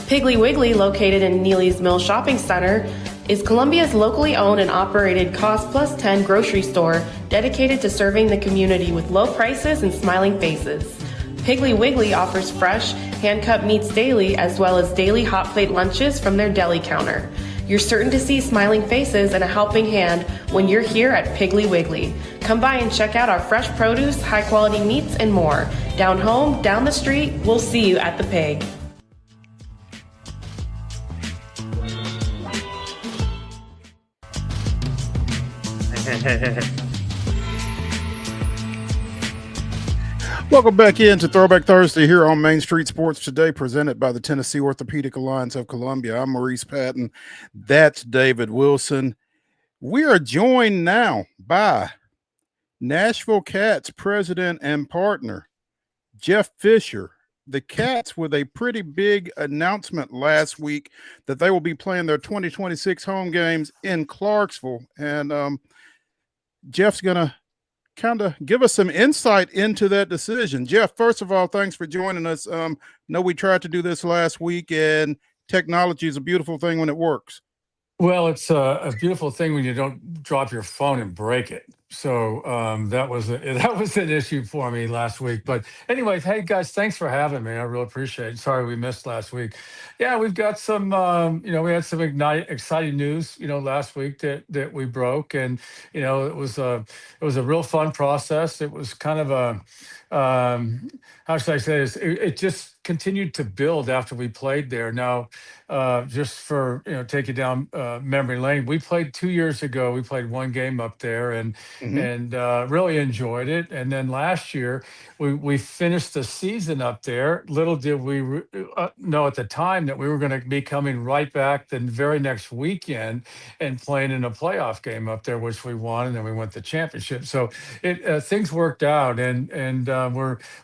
S12: Piggly Wiggly, located in Neely's Mill Shopping Center, is Columbia's locally owned and operated Cost Plus 10 grocery store dedicated to serving the community with low prices and smiling faces. Piggly Wiggly offers fresh, hand-cut meats daily, as well as daily hot plate lunches from their deli counter. You're certain to see smiling faces and a helping hand when you're here at Piggly Wiggly. Come by and check out our fresh produce, high-quality meats, and more. Down home, down the street, we'll see you at the Pig.
S1: Welcome back into Throwback Thursday here on Main Street Sports today, presented by the Tennessee Orthopedic Alliance of Columbia. I'm Maurice Patton. That's David Wilson. We are joined now by Nashville Cats president and partner, Jeff Fisher. The Cats with a pretty big announcement last week that they will be playing their 2026 home games in Clarksville. And Jeff's going to kind of give us some insight into that decision. Jeff, first of all, thanks for joining us. Know we tried to do this last week, and technology is a beautiful thing when it works.
S16: Well, it's a beautiful thing when you don't drop your phone and break it. So that was an issue for me last week. But anyways, hey guys, thanks for having me. I really appreciate it. Sorry we missed last week. Yeah, we've got some, we had some exciting news, last week that we broke, and it was a real fun process. It was kind of a how should I say this? It just continued to build after we played there. Now, just for take you down memory lane, we played 2 years ago. We played one game up there, and and really enjoyed it. And then last year we finished the season up there. Little did we know at the time that we were going to be coming right back the very next weekend and playing in a playoff game up there, which we won, and then we went the championship. So things worked out, and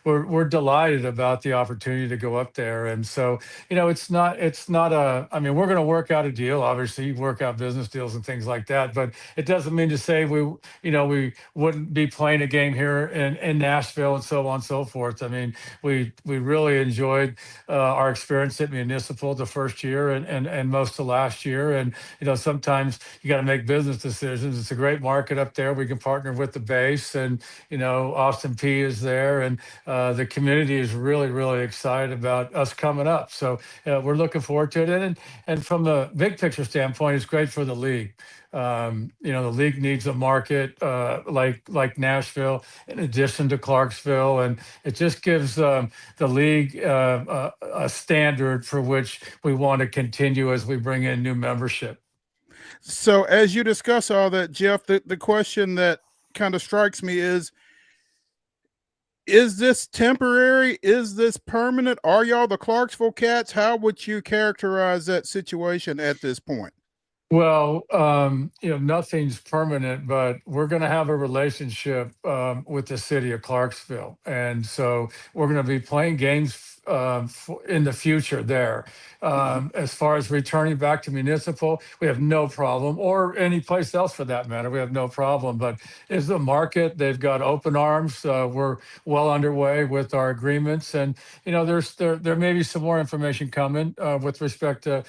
S16: we're delighted about the opportunity to go up there. And so it's not I mean, we're going to work out a deal. Obviously, you work out business deals and things like that, but it doesn't mean to say we wouldn't be playing a game here in Nashville and so on and so forth. I mean, we really enjoyed our experience at Municipal the first year and most of last year. And sometimes you got to make business decisions. It's a great market up there. We can partner with the base, and Austin P is there, and the community is really, really excited about us coming up. So we're looking forward to it. And from a big picture standpoint, it's great for the league. The league needs a market like Nashville, in addition to Clarksville, and it just gives the league a standard for which we want to continue as we bring in new membership.
S1: So as you discuss all that, Jeff, the question that kind of strikes me is this temporary? Is this permanent? Are y'all the Clarksville Cats? How would you characterize that situation at this point?
S16: Well, nothing's permanent, but we're going to have a relationship with the city of Clarksville. And so we're going to be playing games in the future there. As far as returning back to Municipal, we have no problem, or any place else for that matter. We have no problem. But is the market? They've got open arms. We're well underway with our agreements, and there may be some more information coming with respect to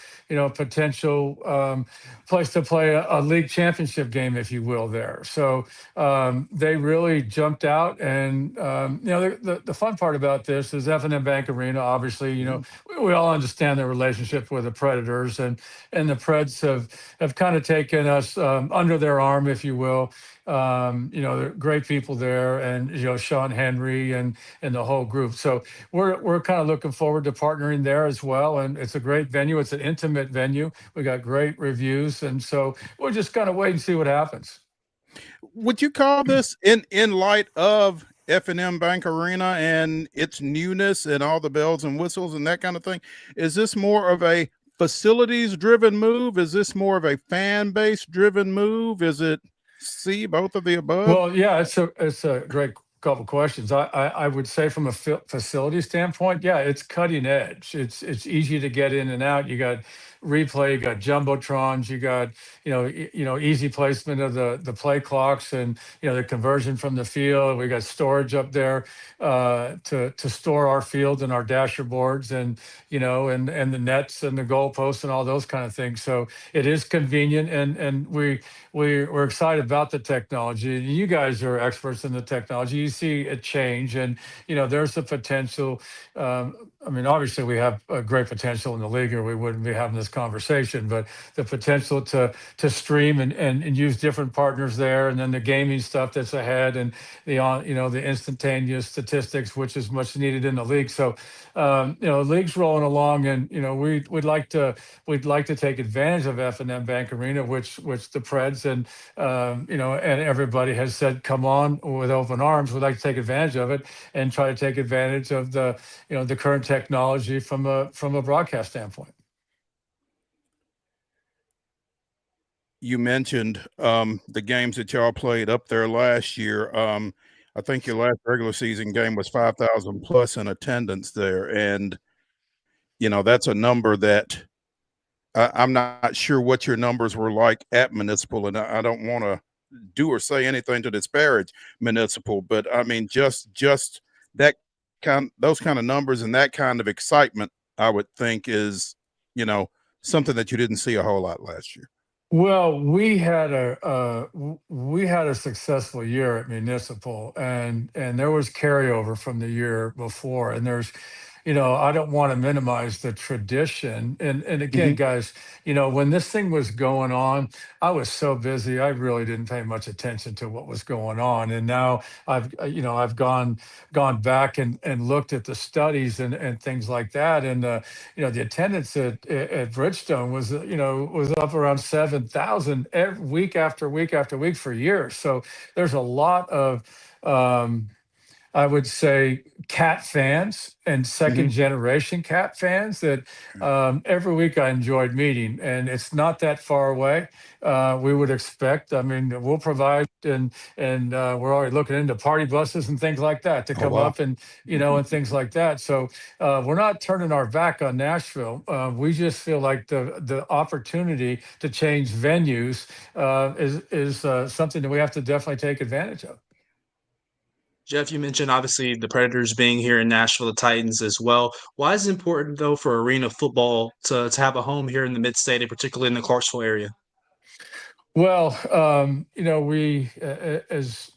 S16: potential place to play a league championship game, if you will, there. So they really jumped out, and the fun part about this is F&M Bank Arena. Obviously, we all understand the relationship with the Predators, and the Preds have kind of taken us under their arm, if you will. They're great people there, and Sean Henry and the whole group. So we're kind of looking forward to partnering there as well. And it's a great venue. It's an intimate venue. We got great reviews, and so we're just kind of wait and see what happens.
S1: Would you call this in light of F&M Bank Arena and its newness and all the bells and whistles and that kind of thing? Is this more of a facilities driven move? Is this more of a fan base driven move? Is it both of the above?
S16: Well, yeah, it's a great couple questions. I would say from a facility standpoint, yeah, it's cutting edge. It's easy to get in and out. You got replay, you got jumbotrons, you got easy placement of the play clocks, and the conversion from the field. We got storage up there to store our field and our dasher boards, and and the nets and the goalposts and all those kind of things. So it is convenient, and we're excited about the technology. You guys are experts in the technology. You see a change, and there's the potential. I mean, obviously we have a great potential in the league, or we wouldn't be having this conversation, but the potential to stream and use different partners there, and then the gaming stuff that's ahead, and the instantaneous statistics, which is much needed in the league. So the league's rolling along, and we'd like to take advantage of F&M Bank Arena, which the Preds and and everybody has said come on with open arms. We'd like to take advantage of it and try to take advantage of the current technology from a broadcast standpoint.
S1: You mentioned the games that y'all played up there last year. I think your last regular season game was 5,000 plus in attendance there, and that's a number that I'm not sure what your numbers were like at Municipal, and I don't want to do or say anything to disparage Municipal, but I mean just those kind of numbers and that kind of excitement, I would think is something that you didn't see a whole lot last year.
S16: Well, we had a successful year at Municipal, and there was carryover from the year before, and there's I don't want to minimize the tradition. And again, guys, when this thing was going on, I was so busy, I really didn't pay much attention to what was going on. And now I've gone back and looked at the studies and things like that. And the attendance at Bridgestone was up around 7,000 week after week after week for years. So there's a lot of I would say cat fans and second generation cat fans that every week I enjoyed meeting, and it's not that far away. We would expect. I mean, we'll provide, and we're already looking into party buses and things like that to come up, and and things like that. So we're not turning our back on Nashville. We just feel like the opportunity to change venues is something that we have to definitely take advantage of.
S2: Jeff, you mentioned obviously the Predators being here in Nashville, the Titans as well. Why is it important though for arena football to have a home here in the Mid-State, and particularly in the Clarksville area?
S16: Well, we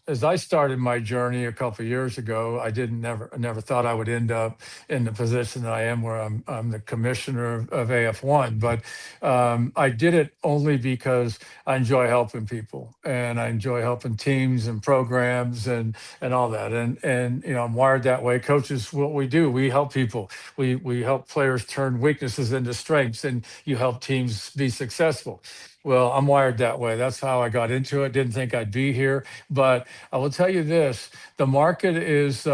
S16: as I started my journey a couple of years ago, I never thought I would end up in the position that I am, where I'm the commissioner of AF1. But I did it only because I enjoy helping people, and I enjoy helping teams and programs and all that. And I'm wired that way. Coaches, what we do, we help people. We help players turn weaknesses into strengths, and you help teams be successful. Well, I'm wired that way. That's how I got into it. Didn't think I'd be here, but I will tell you this: the market's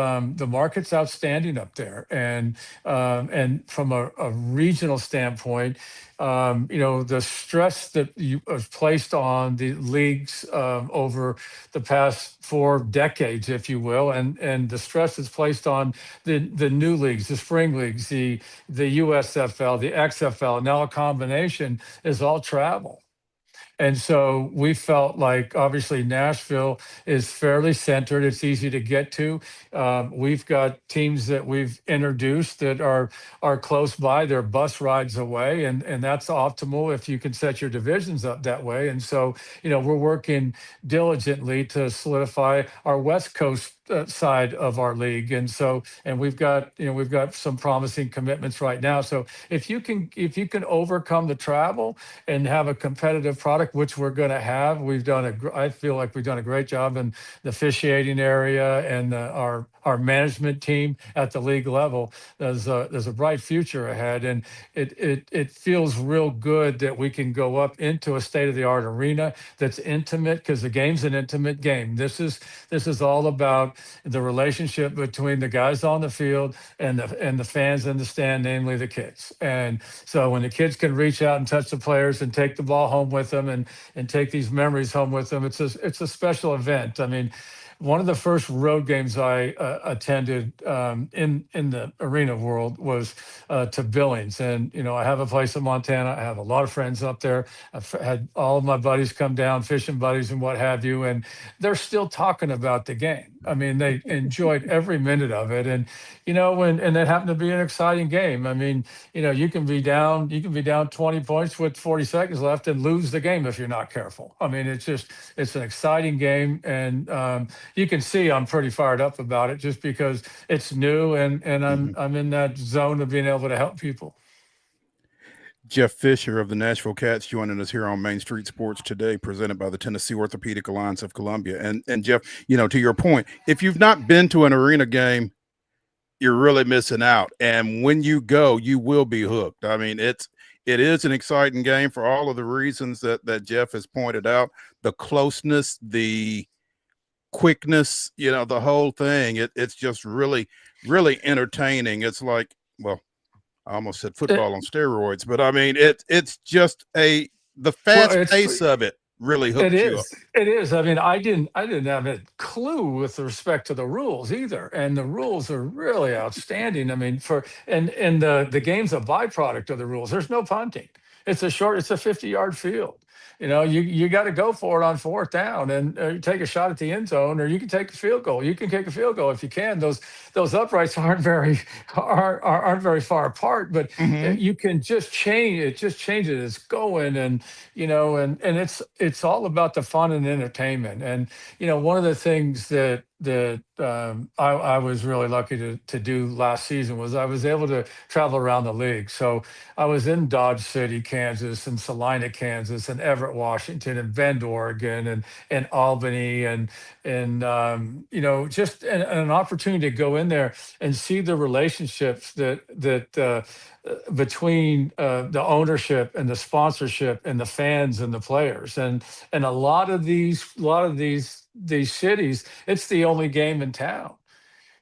S16: outstanding up there, and from a regional standpoint, the stress that was placed on the leagues over the past 4 decades, if you will, and the stress is placed on the new leagues, the spring leagues, the USFL, the XFL, now a combination, is all travel. And so we felt like, obviously, Nashville is fairly centered. It's easy to get to. We've got teams that we've introduced that are close by. They're bus rides away, and that's optimal if you can set your divisions up that way. And so, we're working diligently to solidify our West Coast side of our league, and we've got some promising commitments right now. So if you can overcome the travel and have a competitive product, which we're going to have, I feel like we've done a great job in the officiating area, and our management team at the league level. There's a bright future ahead, and it feels real good that we can go up into a state-of-the-art arena that's intimate, because the game's an intimate game. This is all about the relationship between the guys on the field and the fans in the stand, namely the kids. And so when the kids can reach out and touch the players and take the ball home with them and take these memories home with them, it's a special event. I mean, one of the first road games I attended in the arena world was to Billings, and I have a place in Montana. I have a lot of friends up there. I've had all of my buddies come down, fishing buddies and what have you, and they're still talking about the game. I mean, they enjoyed every minute of it, and and that happened to be an exciting game. I mean, you can be down 20 points with 40 seconds left and lose the game if you're not careful. I mean, it's an exciting game, and you can see I'm pretty fired up about it, just because it's new, and I'm in that zone of being able to help people.
S1: Jeff Fisher of the Nashville Cats joining us here on Main Street Sports today, presented by the Tennessee Orthopedic Alliance of Columbia. And Jeff, to your point, if you've not been to an arena game, you're really missing out. And when you go, you will be hooked. I mean, it is an exciting game for all of the reasons that Jeff has pointed out: the closeness, the quickness, the whole thing. It's just really, really entertaining. It's like, well, I almost said football on steroids, but I mean, it's just the fast pace of it really hooks you up.
S16: It is. I mean, I didn't have a clue with respect to the rules either, and the rules are really outstanding. I mean, the game's a byproduct of the rules. There's no punting. It's a 50-yard field. You got to go for it on 4th down, and you take a shot at the end zone, or you can take a field goal. You can kick a field goal if you can. Those uprights aren't very far apart, but you can just change it. Just change it. It's going, and it's all about the fun and entertainment. And one of the things that I was really lucky to do last season was I was able to travel around the league. So I was in Dodge City, Kansas, and Salina, Kansas, and Everett, Washington, and Bend, Oregon, and Albany, and just an opportunity to go in there and see the relationships that between the ownership and the sponsorship and the fans and the players, and a lot of these cities, it's the only game in town,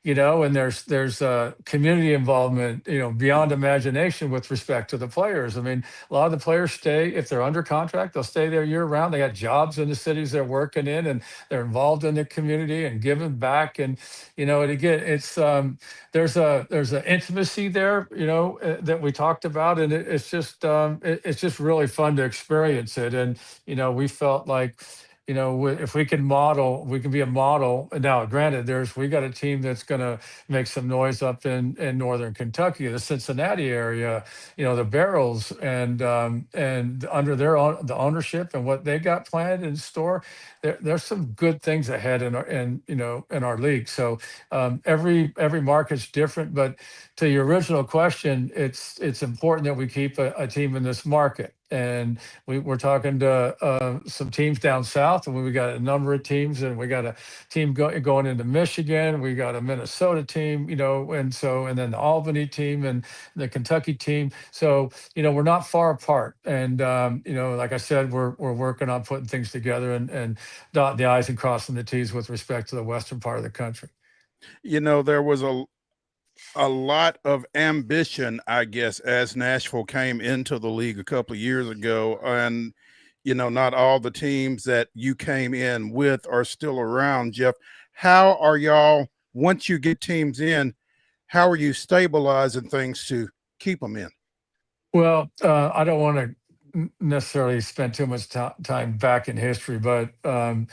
S16: and there's community involvement, beyond imagination with respect to the players. I mean, a lot of the players stay, if they're under contract, they'll stay there year round. They got jobs in the cities they're working in, and they're involved in the community and giving back. And and again, it's there's an intimacy there, that we talked about, and it's just really fun to experience it. And we felt like, if we can model, we can be a model. Now, granted, we got a team that's going to make some noise up in northern Kentucky, the Cincinnati area, the Barrels, and under the ownership and what they got planned in store, there's some good things ahead in our league. So every market's different, but to your original question, it's important that we keep a team in this market. And we're talking to some teams down south, and we got a number of teams, and we got a team going into Michigan. We got a Minnesota team, and then the Albany team and the Kentucky team. So we're not far apart. And like I said, we're working on putting things together and dotting the I's and crossing the T's with respect to the western part of the country.
S1: There was a lot of ambition, I guess, as Nashville came into the league a couple of years ago. And, not all the teams that you came in with are still around. Jeff, how are y'all, once you get teams in, how are you stabilizing things to keep them in?
S16: Well, I don't want to necessarily spend too much time back in history, but the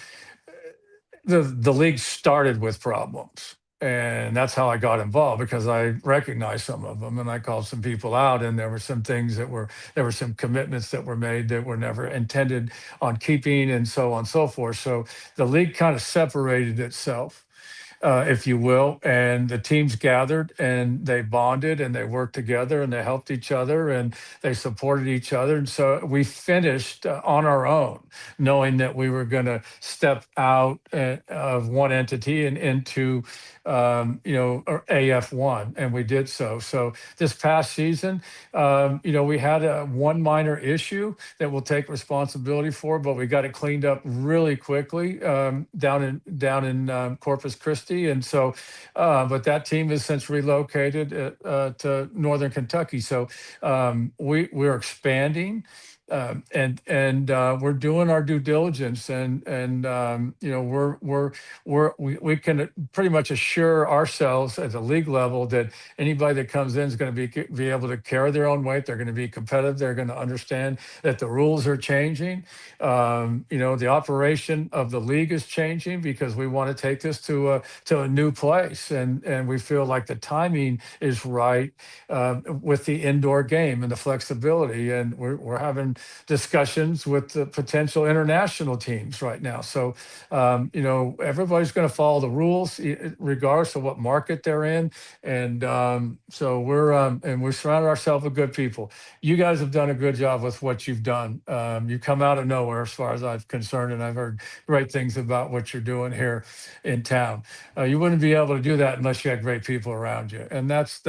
S16: league started with problems. And that's how I got involved, because I recognized some of them, and I called some people out, and there were some things there were some commitments that were made that were never intended on keeping, and so on and so forth. So the league kind of separated itself, if you will, and the teams gathered and they bonded and they worked together and they helped each other and they supported each other. And so we finished on our own, knowing that we were going to step out of one entity and into AF1, and we did so. So this past season, we had one minor issue that we'll take responsibility for, but we got it cleaned up really quickly down in Corpus Christi. And so, but that team has since relocated to Northern Kentucky. So we're expanding. And we're doing our due diligence, and we can pretty much assure ourselves at the league level that anybody that comes in is going to be able to carry their own weight. They're going to be competitive. They're going to understand that the rules are changing. The operation of the league is changing, because we want to take this to a new place, and we feel like the timing is right with the indoor game and the flexibility, and we're having discussions with the potential international teams right now. So, everybody's going to follow the rules regardless of what market they're in. And so we surrounded ourselves with good people. You guys have done a good job with what you've done. You come out of nowhere as far as I'm concerned, and I've heard great things about what you're doing here in town. You wouldn't be able to do that unless you had great people around you. And that's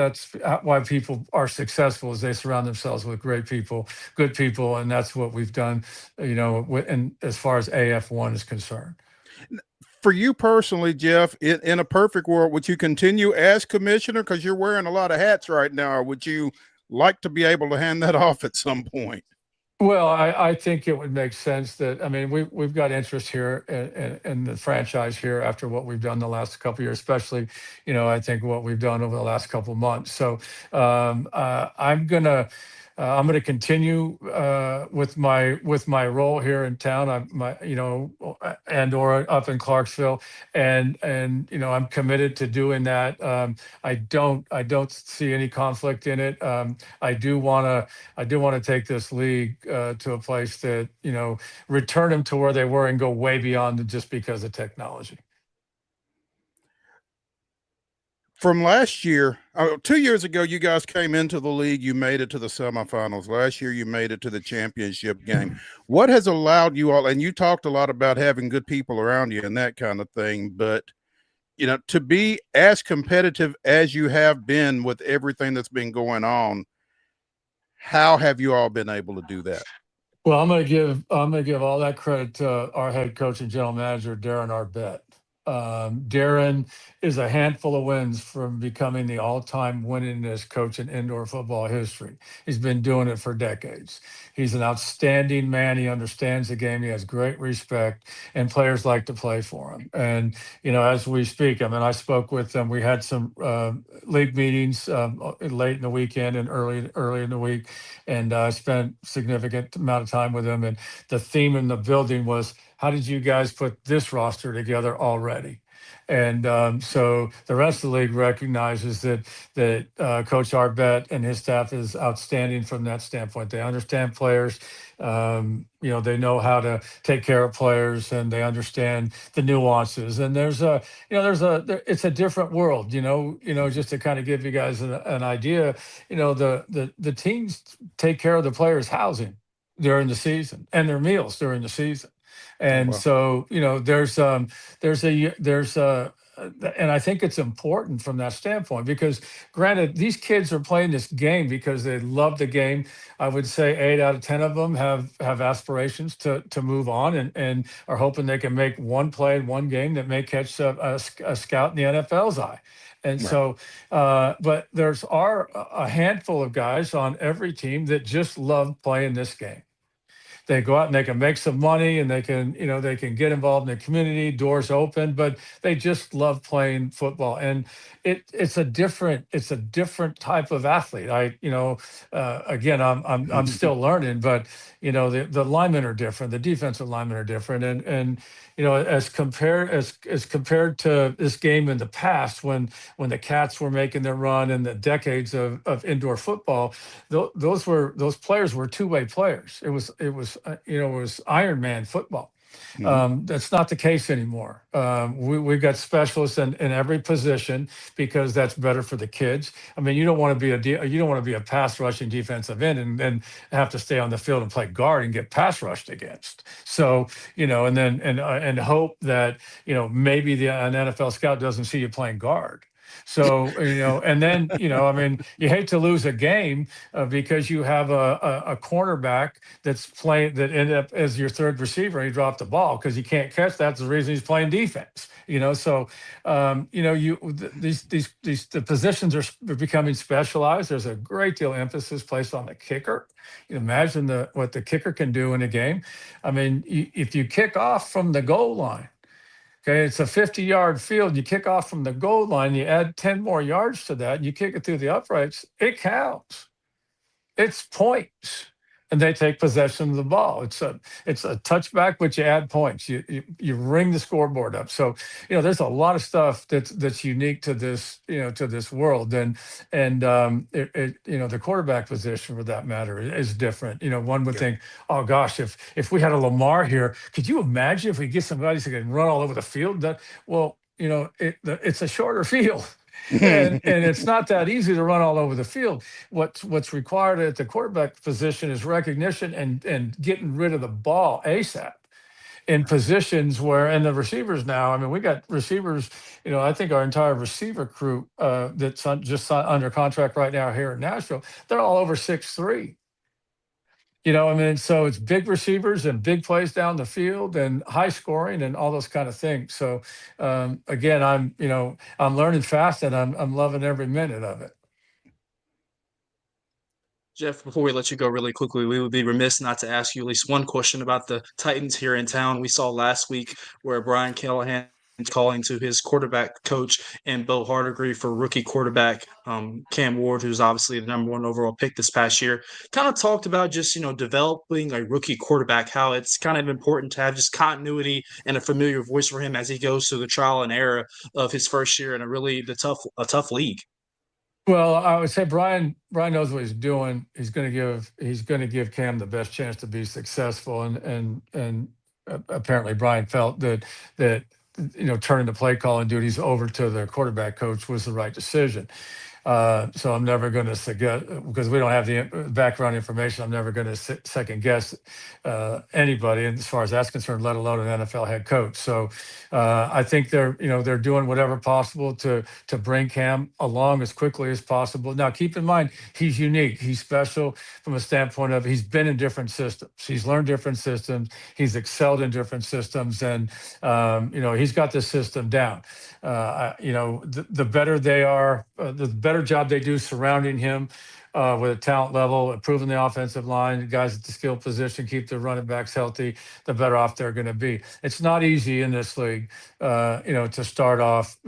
S16: why people are successful, is they surround themselves with great people, good people. And that's what we've done, and as far as AF1 is concerned.
S1: For you personally, Jeff, in a perfect world, would you continue as commissioner? Because you're wearing a lot of hats right now. Or would you like to be able to hand that off at some point?
S16: Well, I think it would make sense that, we've got interest here in the franchise here after what we've done the last couple of years, especially, I think what we've done over the last couple of months. So I'm gonna continue with my role here in town. or up in Clarksville, and I'm committed to doing that. I don't see any conflict in it. I do want to take this league to a place that return them to where they were and go way beyond just because of technology.
S1: from last year, 2 years ago, you guys came into the league. You made it to the semifinals. Last year, you made it to the championship game. What has allowed you all, and you talked a lot about having good people around you and that kind of thing, but to be as competitive as you have been with everything that's been going on, how have you all been able to do that?
S16: Well, I'm gonna give all that credit to our head coach and general manager, Darren Arbett. Darren is a handful of wins from becoming the all-time winningest coach in indoor football history. He's been doing it for decades. He's an outstanding man. He understands the game. He has great respect, and players like to play for him. And as we speak, I mean, I spoke with them. We had some league meetings late in the weekend and early in the week, and I spent significant amount of time with them. And the theme in the building was, how did you guys put this roster together already? And so the rest of the league recognizes that Coach Arbett and his staff is outstanding from that standpoint. They understand players. They know how to take care of players, and they understand the nuances. And it's a different world. Just to kind of give you guys an idea. The teams take care of the players' housing during the season and their meals during the season. And so, and I think it's important from that standpoint, because granted, these kids are playing this game because they love the game. I would say 8 out of 10 of them have aspirations to move on and are hoping they can make one play in one game that may catch a scout in the NFL's eye. And so, but there's a handful of guys on every team that just love playing this game. They go out and they can make some money, and they can get involved in the community, doors open, but they just love playing football. And it's a different type of athlete. Again, I'm still learning, but the linemen are different, the defensive linemen are different. And as compared to this game in the past, when the Cats were making their run in the decades of indoor football, those players were two-way players. It was Iron Man football. That's not the case anymore. We've got specialists in every position, because that's better for the kids. I mean, you don't want to be a pass rushing defensive end and then have to stay on the field and play guard and get pass rushed against. So and hope that maybe an NFL scout doesn't see you playing guard. So, and then, I mean, you hate to lose a game because you have a cornerback that ended up as your third receiver, and he dropped the ball because he can't catch. That's the reason he's playing defense, So, the positions are becoming specialized. There's a great deal of emphasis placed on the kicker. Imagine what the kicker can do in a game. I mean, if you kick off from the goal line, okay, it's a 50-yard field. You kick off from the goal line, you add 10 more yards to that, and you kick it through the uprights, it counts. It's points. And they take possession of the ball. It's a touchback, but you add points. You ring the scoreboard up. So there's a lot of stuff that's unique to this world. And the quarterback position, for that matter, is different. One would think, oh gosh, if we had a Lamar here, could you imagine if we get somebody who can run all over the field? It's a shorter field. and it's not that easy to run all over the field. What's required at the quarterback position is recognition and getting rid of the ball ASAP in positions where, and the receivers now, I mean, we got receivers, I think our entire receiver crew that's just under contract right now here in Nashville, they're all over 6'3". So it's big receivers and big plays down the field and high scoring and all those kind of things. So again, I'm learning fast, and I'm loving every minute of it.
S2: Jeff, before we let you go really quickly, we would be remiss not to ask you at least one question about the Titans here in town. We saw last week where Brian Callahan calling to his quarterback coach and Bill Hardigree for rookie quarterback Cam Ward, who's obviously the #1 overall pick this past year. Kind of talked about just developing a rookie quarterback, how it's kind of important to have just continuity and a familiar voice for him as he goes through the trial and error of his first year in a tough league.
S16: Well, I would say Brian knows what he's doing. He's going to give Cam the best chance to be successful, and apparently Brian felt that turning the play calling duties over to the quarterback coach was the right decision. So I'm never going to suggest, because we don't have the background information, I'm never going to second guess anybody as far as that's concerned, let alone an NFL head coach. So I think they're doing whatever possible to bring Cam along as quickly as possible. Now, keep in mind, he's unique. He's special from a standpoint of he's been in different systems. He's learned different systems. He's excelled in different systems, and he's got this system down. The better they are, the better job they do surrounding him with a talent level, improving the offensive line, the guys at the skill position, keep the running backs healthy, the better off they're going to be. It's not easy in this league, to start off,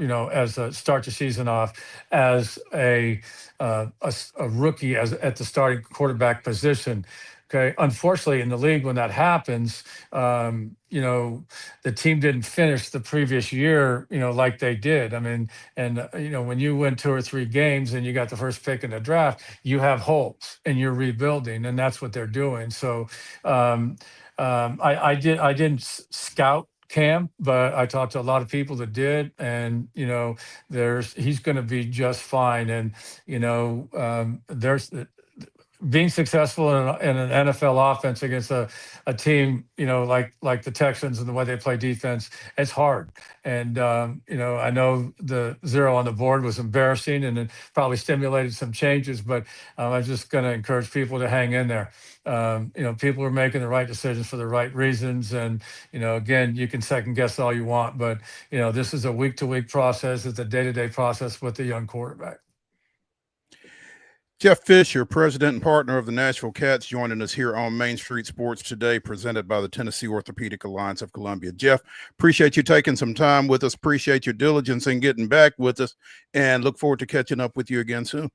S16: start the season off as a rookie at the starting quarterback position. Okay. Unfortunately, in the league, when that happens, the team didn't finish the previous year, like they did. I mean, and, when you win 2 or 3 games and you got the first pick in the draft, you have holes and you're rebuilding, and that's what they're doing. So I didn't scout Cam, but I talked to a lot of people that did, and he's going to be just fine. And there's being successful in an NFL offense against a team, like the Texans and the way they play defense, it's hard. And, I know the 0 on the board was embarrassing and it probably stimulated some changes, but I'm just going to encourage people to hang in there. People are making the right decisions for the right reasons. And, again, you can second guess all you want, but, this is a week-to-week process. It's a day-to-day process with the young quarterback.
S1: Jeff Fisher, president and partner of the Nashville Cats, joining us here on Main Street Sports today, presented by the Tennessee Orthopedic Alliance of Columbia. Jeff, appreciate you taking some time with us. Appreciate your diligence in getting back with us, and look forward to catching up with you again soon.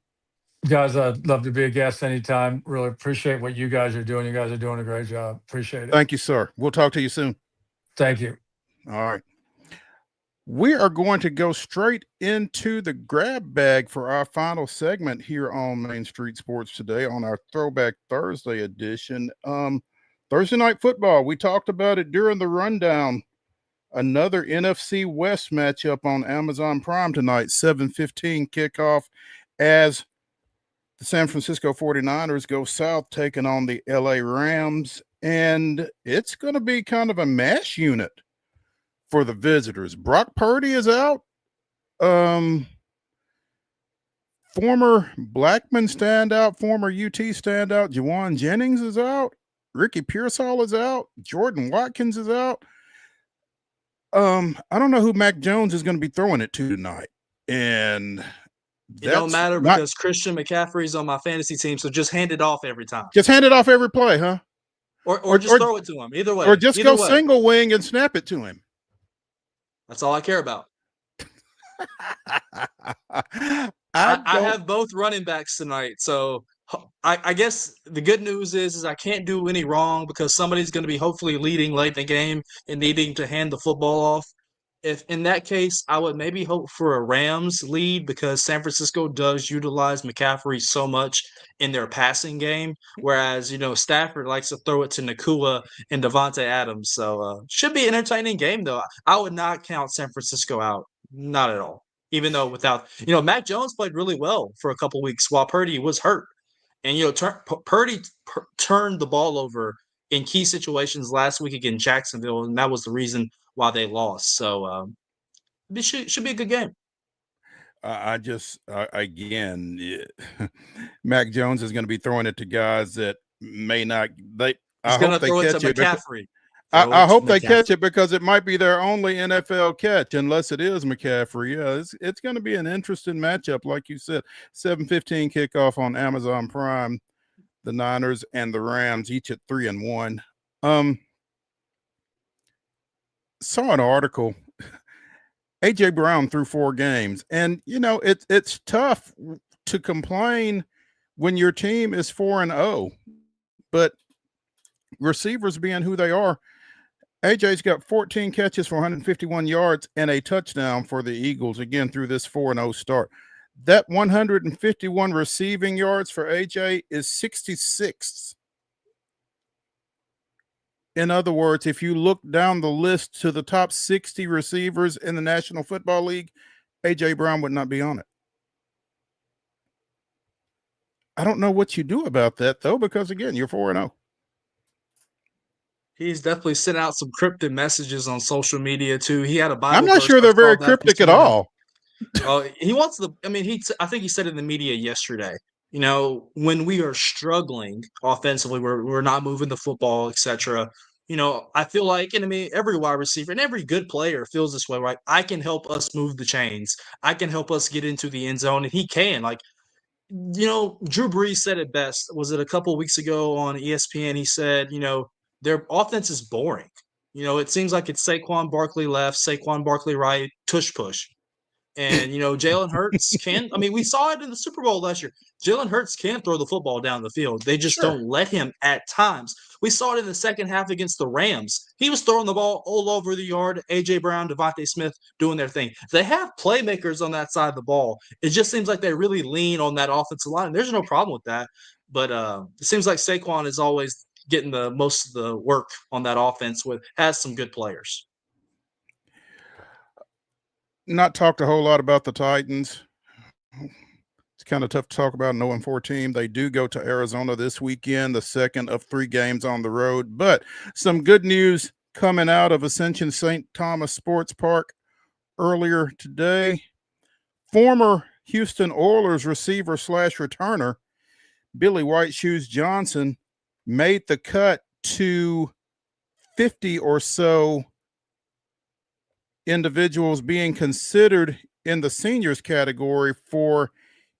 S16: Guys, I'd love to be a guest anytime. Really appreciate what you guys are doing. You guys are doing a great job. Appreciate it.
S1: Thank you, sir. We'll talk to you soon.
S16: Thank you.
S1: All right. We are going to go straight into the grab bag for our final segment here on Main Street Sports today on our Throwback Thursday edition. Thursday night football. We talked about it during the rundown. Another NFC West matchup on Amazon Prime tonight, 7:15 kickoff as the San Francisco 49ers go south, taking on the LA Rams. And it's going to be kind of a mash unit for the visitors. Brock Purdy is out. Former Blackman standout, former UT standout, Jawan Jennings is out. Ricky Pearsall is out. Jordan Watkins is out. I don't know who Mac Jones is going to be throwing it to tonight. And
S2: it don't matter because Christian McCaffrey's on my fantasy team, so just hand it off every time.
S1: Just hand it off every play, huh?
S2: Or just throw it to him. Either way.
S1: Or just go single wing and snap it to him.
S2: That's all I care about. I have both running backs tonight, so I guess the good news is I can't do any wrong because somebody's going to be hopefully leading late in the game and needing to hand the football off. If in that case, I would maybe hope for a Rams lead because San Francisco does utilize McCaffrey so much in their passing game, whereas, Stafford likes to throw it to Nakua and Devontae Adams. So should be an entertaining game, though. I would not count San Francisco out. Not at all. Even though without, Mac Jones played really well for a couple weeks while Purdy was hurt. And, Purdy turned the ball over in key situations last week against Jacksonville, and that was the reason why they lost. So it should be a good game.
S1: Again, Mac Jones is going to be throwing it to guys that may not.
S2: He's going to throw it to McCaffrey.
S1: I hope they catch it because it might be their only NFL catch, unless it is McCaffrey. Yeah, it's going to be an interesting matchup, like you said. 7:15 kickoff on Amazon Prime. The Niners and the Rams each at 3-1. Saw an article. AJ Brown threw 4 games, and it's tough to complain when your team is 4-0, but receivers being who they are, AJ's got 14 catches for 151 yards and a touchdown for the Eagles again through this 4-0 start. That 151 receiving yards for AJ is 66th In other words, if you look down the list to the top 60 receivers in the National Football League, A.J. Brown would not be on it. I don't know what you do about that, though, because, again, you're 4-0.
S2: He's definitely sent out some cryptic messages on social media, too. He had a Bible
S1: I'm not
S2: verse
S1: sure
S2: I
S1: they're
S2: saw
S1: very
S2: that this
S1: cryptic at
S2: morning.
S1: all.
S2: He wants the. I mean, I think he said in the media yesterday. You know, when we are struggling offensively, we're not moving the football, etc. You know, I feel like, and I mean, every wide receiver and every good player feels this way, right? I can help us move the chains. I can help us get into the end zone, and he can. Like, you know, Drew Brees said it best. Was it a couple weeks ago on ESPN? He said, you know, their offense is boring. You know, it seems like it's Saquon Barkley left, Saquon Barkley right, tush push. And, you know, Jalen Hurts can, I mean, we saw it in the Super Bowl last year. Jalen Hurts can throw the football down the field. They just don't let him at times. We saw it in the second half against the Rams. He was throwing the ball all over the yard. A.J. Brown, Devontae Smith doing their thing. They have playmakers on that side of the ball. It just seems like they really lean on that offensive line. There's no problem with that. But it seems like Saquon is always getting the most of the work on that offense has some good players.
S1: Not talked a whole lot about the Titans. It's kind of tough to talk about an 0-4 team. They do go to Arizona this weekend, the second of 3 games on the road. But some good news coming out of Ascension St. Thomas Sports Park earlier today. Former Houston Oilers receiver / returner Billy White Shoes Johnson made the cut to 50 or so individuals being considered in the seniors category for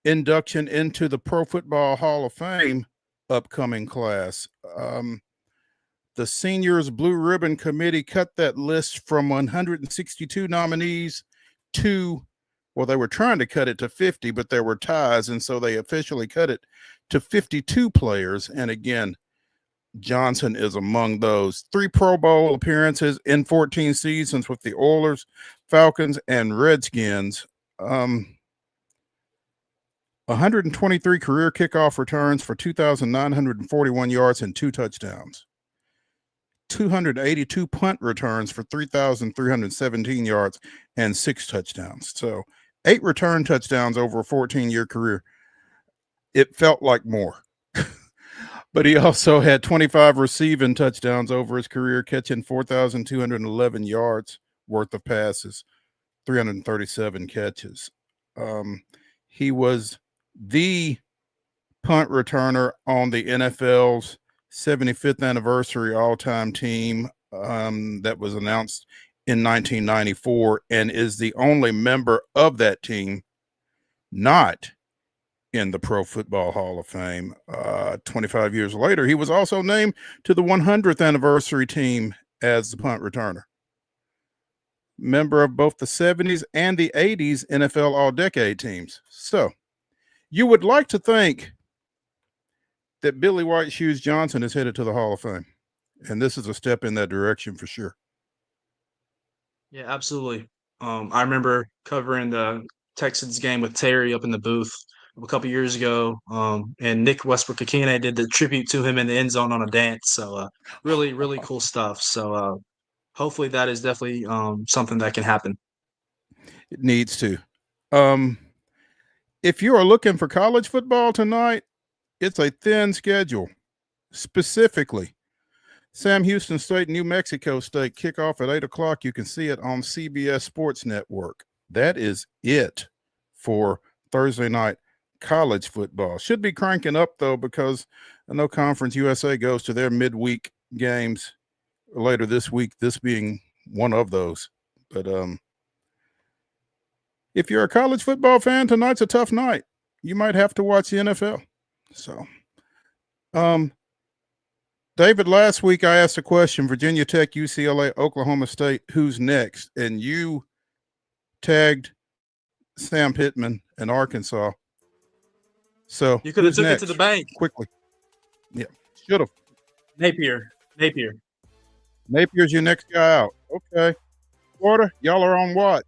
S1: induction into the Pro Football Hall of Fame upcoming class. The seniors Blue Ribbon Committee cut that list from 162 nominees to, well, they were trying to cut it to 50, but there were ties, and so they officially cut it to 52 players. And again, Johnson is among those. 3 Pro Bowl appearances in 14 seasons with the Oilers, Falcons, and Redskins. 123 career kickoff returns for 2,941 yards and 2 touchdowns. 282 punt returns for 3,317 yards and 6 touchdowns. So 8 return touchdowns over a 14-year career. It felt like more. But he also had 25 receiving touchdowns over his career, catching 4,211 yards worth of passes, 337 catches. He was the punt returner on the NFL's 75th anniversary all-time team that was announced in 1994 and is the only member of that team not in the Pro Football Hall of Fame. 25 years later, he was also named to the 100th anniversary team as the punt returner. Member of both the 70s and the 80s NFL All-Decade teams. So, you would like to think that Billy White Shoes Johnson is headed to the Hall of Fame. And this is a step in that direction for sure.
S2: Yeah, absolutely. I remember covering the Texans game with Terry up in the booth a couple years ago, and Nick Westbrook-Akine did the tribute to him in the end zone on a dance. So really, really cool stuff. So hopefully that is definitely something that can happen.
S1: It needs to. If you are looking for college football tonight, it's a thin schedule. Specifically, Sam Houston State, New Mexico State kickoff at 8 o'clock. You can see it on CBS Sports Network. That is it for Thursday night college football. Should be cranking up, though, because I know Conference USA goes to their midweek games later this week, this being one of those. But if you're a college football fan, tonight's a tough night. You might have to watch the NFL. So, David, last week I asked a question, Virginia Tech, UCLA, Oklahoma State, who's next? And you tagged Sam Pittman in Arkansas. So
S2: you could have took
S1: next?
S2: it to the bank
S1: Quickly. Yeah, should have.
S2: Napier's
S1: your next guy out. Okay. Florida, y'all are on watch.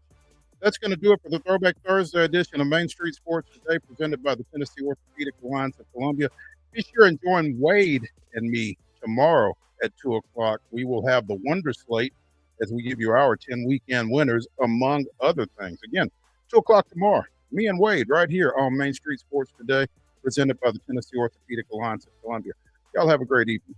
S1: That's going to do it for the Throwback Thursday edition of Main Street Sports Today, presented by the Tennessee Orthopedic Alliance of Columbia. Be sure and join Wade and me tomorrow at 2 o'clock, we will have the Wonder Slate as we give you our 10 weekend winners, among other things. Again, 2 o'clock tomorrow. Me and Wade right here on Main Street Sports Today, presented by the Tennessee Orthopedic Alliance of Columbia. Y'all have a great evening.